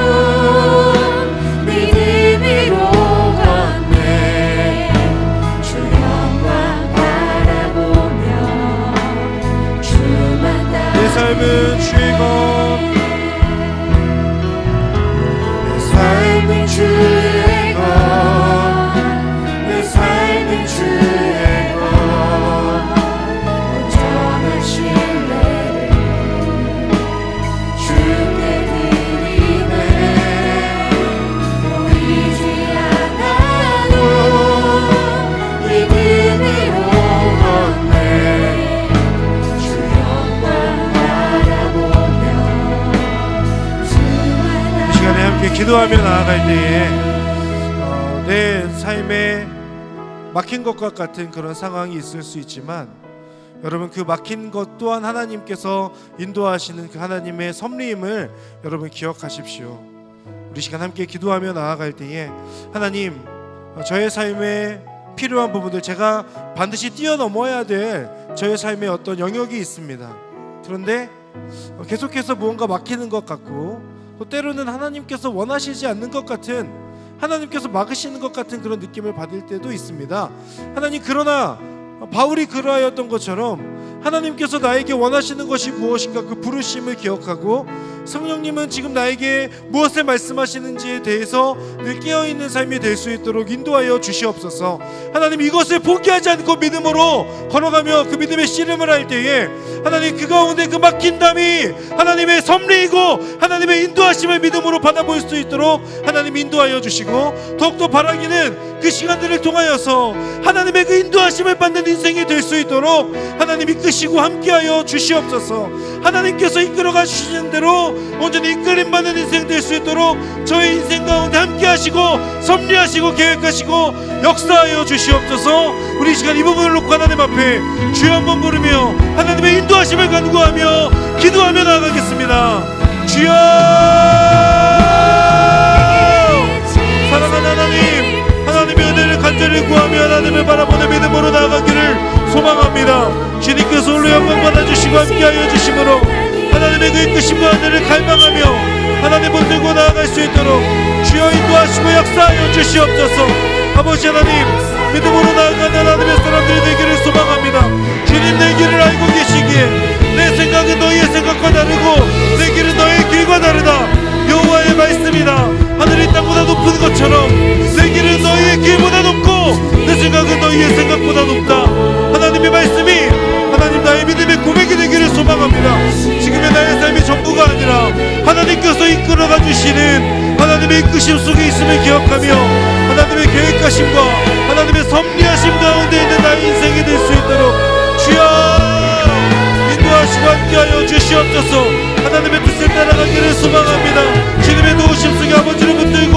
믿음으로 걷네. 주 영광 바라보며 주만 따라 내 삶은 주의 것, 내 삶은 주의 것, 내 삶은 주의 것, 온전한 신뢰를 주께 드리네. 보이지 않아도 믿음으로 걷네. 주 영광 바라보며 이 시간에 함께 기도하며 나아갈 때에 내 삶에 막힌 것과 같은 그런 상황이 있을 수 있지만, 여러분 그 막힌 것 또한 하나님께서 인도하시는 그 하나님의 섭리임을 여러분 기억하십시오. 우리 시간 함께 기도하며 나아갈 때에 하나님, 저의 삶에 필요한 부분들, 제가 반드시 뛰어넘어야 될 저의 삶에 어떤 영역이 있습니다. 그런데 계속해서 무언가 막히는 것 같고, 또 때로는 하나님께서 원하시지 않는 것 같은, 하나님께서 막으시는 것 같은 그런 느낌을 받을 때도 있습니다. 하나님, 그러나 바울이 그러하였던 것처럼 하나님께서 나에게 원하시는 것이 무엇인가 그 부르심을 기억하고 성령님은 지금 나에게 무엇을 말씀하시는지에 대해서 늘 깨어있는 삶이 될 수 있도록 인도하여 주시옵소서. 하나님, 이것을 포기하지 않고 믿음으로 걸어가며 그 믿음의 씨름을 할 때에 하나님, 그 가운데 그 막힌 담이 하나님의 섭리이고 하나님의 인도하심을 믿음으로 받아볼 수 있도록 하나님 인도하여 주시고, 더욱더 바라기는 그 시간들을 통하여서 하나님의 그 인도하심을 받는 인생이 될 수 있도록 하나님 이끄시고 함께하여 주시옵소서. 하나님께서 이끌어가 주시는 대로 온전히 이끌림받는 인생 될 수 있도록 저의 인생 가운데 함께하시고 섭리하시고 계획하시고 역사하여 주시옵소서. 우리 이 시간 이 부분을 놓고 하나님 앞에 주여 한번 부르며 하나님의 인도하심을 간구하며 기도하며 나아가겠습니다. 주여! 사랑하는 하나님, 하나님의 은혜를 간절히 구하며 하나님을 바라보는 믿음으로 나아가기를 소망합니다. 주님께서 홀로 영광 받아주시고 함께하여 주심으로 하나님의 그 이끄심과 은혜를 갈망하며 하나님 붙들고 나아갈 수 있도록 주여 인도하시고 역사하여 주시옵소서. 아버지 하나님, 믿음으로 나아가는 하나님의 사람들이 되기를 소망합니다. 주님, 내 길을 알고 계시기에 내 생각은 너희의 생각과 다르고 내 길은 너희의 길과 다르다. 여호와의 말씀이다. 하늘이 땅보다 높은 것처럼 내 길은 너희의 길보다 높고 내 생각은 너희의 생각보다 높다. 하나님의 말씀이 하나님 나의 믿음의 고백이 되기를 소망합니다. 지금의 나의 삶이 전부가 아니라 하나님께서 이끌어가 주시는 하나님의 이끄심 속에 있음을 기억하며 하나님의 계획하심과 하나님의 섭리하심 가운데 있는 나의 인생이 될 수 있도록 주여 인도하시고 함께하여 주시옵소서. 하나님의 뜻을 따라가기를 소망합니다. 주님의 도우심 속에 아버지를 붙들고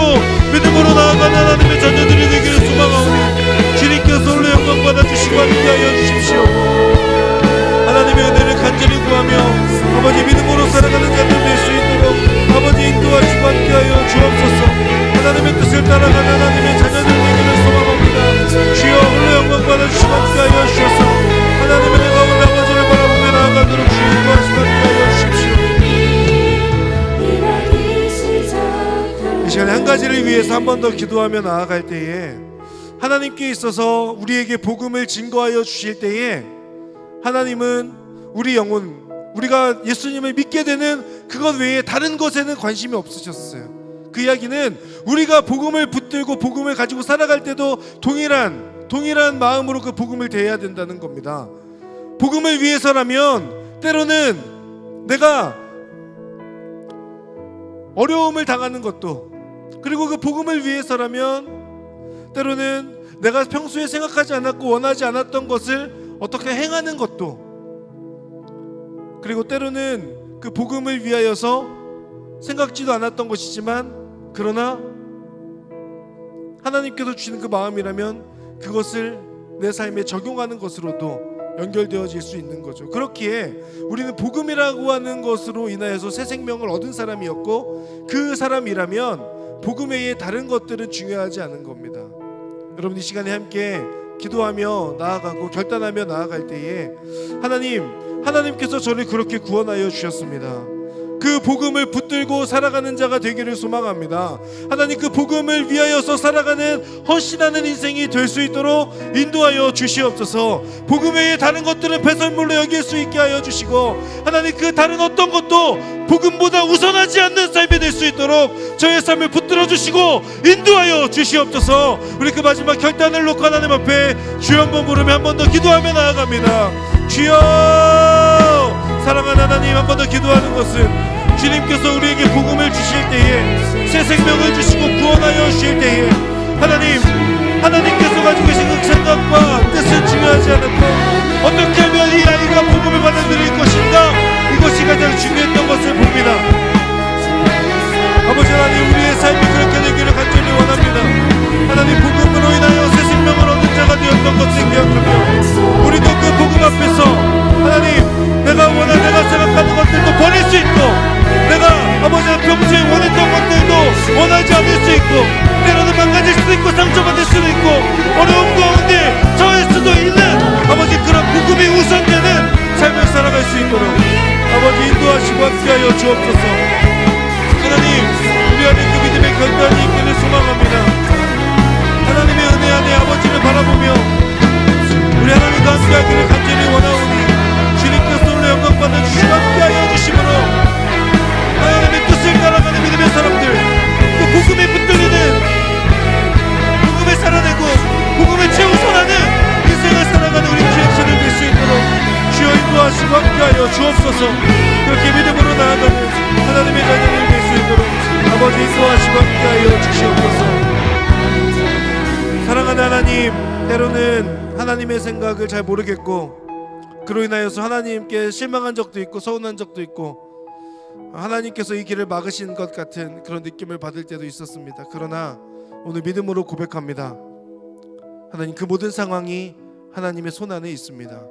믿음으로 나아가는 하나님의 자녀들이 되기를 소망하오니 주님께서 홀로 영광 받아주시고 함께하여 주십시오. 하나님의 은혜를 간절히 구하며 아버지 믿음으로 살아가는 자들 될 수 있도록 아버지 인도하시고 함께하여 주옵소서. 하나님의 뜻을 따라가는 하나님의 자녀들 되기를 소망합니다. 주여 홀로 영광 받아주시고 함께하여 주셔서 하나님의 은혜가 오늘 아버지를 바라보며 나아가도록 주여 인도하시고 함께하여 주십시오. 이 시간에 한 가지를 위해서 한 번 더 기도하며 나아갈 때에 하나님께 있어서 우리에게 복음을 증거하여 주실 때에 하나님은 우리 영혼, 우리가 예수님을 믿게 되는 그것 외에 다른 것에는 관심이 없으셨어요. 그 이야기는 우리가 복음을 붙들고 복음을 가지고 살아갈 때도 동일한 마음으로 그 복음을 대해야 된다는 겁니다. 복음을 위해서라면 때로는 내가 어려움을 당하는 것도, 그리고 그 복음을 위해서라면 때로는 내가 평소에 생각하지 않았고 원하지 않았던 것을 어떻게 행하는 것도, 그리고 때로는 그 복음을 위하여서 생각지도 않았던 것이지만 그러나 하나님께서 주시는 그 마음이라면 그것을 내 삶에 적용하는 것으로도 연결되어질 수 있는 거죠. 그렇기에 우리는 복음이라고 하는 것으로 인하여서 새 생명을 얻은 사람이었고 그 사람이라면 복음 외에 다른 것들은 중요하지 않은 겁니다. 여러분, 이 시간에 함께 기도하며 나아가고 결단하며 나아갈 때에 하나님께서 저를 그렇게 구원하여 주셨습니다. 그 복음을 붙들고 살아가는 자가 되기를 소망합니다. 하나님, 그 복음을 위하여서 살아가는 헌신하는 인생이 될 수 있도록 인도하여 주시옵소서. 복음 외에 다른 것들은 배설물로 여길 수 있게 하여 주시고 하나님, 그 다른 어떤 것도 복음보다 우선하지 않는 삶이 될 수 있도록 저의 삶을 붙들어 주시고 인도하여 주시옵소서. 우리 그 마지막 결단을 놓고 하나님 앞에 주여 한번 부르며 한 번 더 기도하며 나아갑니다. 주여! 사랑하는 하나님, 한 번 더 기도하는 것은 주님께서 우리에게 복음을 주실 때에 새 생명을 주시고 구원하여 주실 때에 하나님께서 가지고 계신 그 생각과 뜻은 중요하지 않고 어떻게 하면 이 아이가 복음을 받아들일 것인가, 이것이 가장 중요했던 것을 봅니다. 아버지 하나님, 우리의 삶이 그렇게 되기를 간절히 원합니다. 하나님, 복음으로 인하여 새 생명을 얻은 자가 되었던 것을 기억하며 우리도 그 복음 앞에서 하나님, 내가 생각하는 것들도 버릴 수 있고 내가 아버지가 평소에 원했던 것들도 원하지 않을 수 있고 때로는 망가질 수도 있고 상처받을 수도 있고 어려움 가운데 처할 수도 있는 아버지, 그런 복음이 우선되는 삶을 살아갈 수 있도록 아버지 인도하시고 함께하여 주옵소서. 하나님, 우리 안에 그 믿음의 결단이 있기를 소망합니다. 하나님의 은혜 안에 아버지를 바라보며 우리 하나님과 함께하기를 간절히 원하오니 주님께서 오늘 영광 받아주시고 함께하여 주심으로 주셔서 그렇게 믿음으로 나아가는 하나님의 자녀들이 될 수 있도록 아버지 인도하시고 함께하여 주시옵소서. 사랑하는 하나님, 때로는 하나님의 생각을 잘 모르겠고 그로 인하여서 하나님께 실망한 적도 있고 서운한 적도 있고 하나님께서 이 길을 막으신 것 같은 그런 느낌을 받을 때도 있었습니다. 그러나 오늘 믿음으로 고백합니다. 하나님, 그 모든 상황이 하나님의 손 안에 있습니다.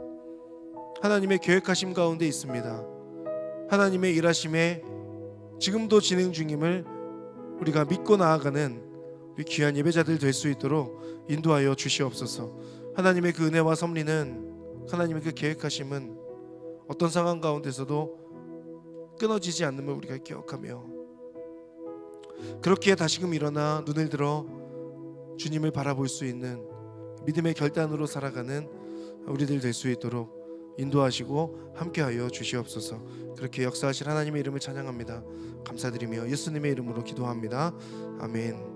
하나님의 계획하심 가운데 있습니다. 하나님의 일하심에 지금도 진행 중임을 우리가 믿고 나아가는 우리 귀한 예배자들 될 수 있도록 인도하여 주시옵소서. 하나님의 그 은혜와 섭리는, 하나님의 그 계획하심은 어떤 상황 가운데서도 끊어지지 않음을 우리가 기억하며 그렇기에 다시금 일어나 눈을 들어 주님을 바라볼 수 있는 믿음의 결단으로 살아가는 우리들 될 수 있도록 인도하시고 함께하여 주시옵소서. 그렇게 역사하실 하나님의 이름을 찬양합니다. 감사드리며 예수님의 이름으로 기도합니다. 아멘.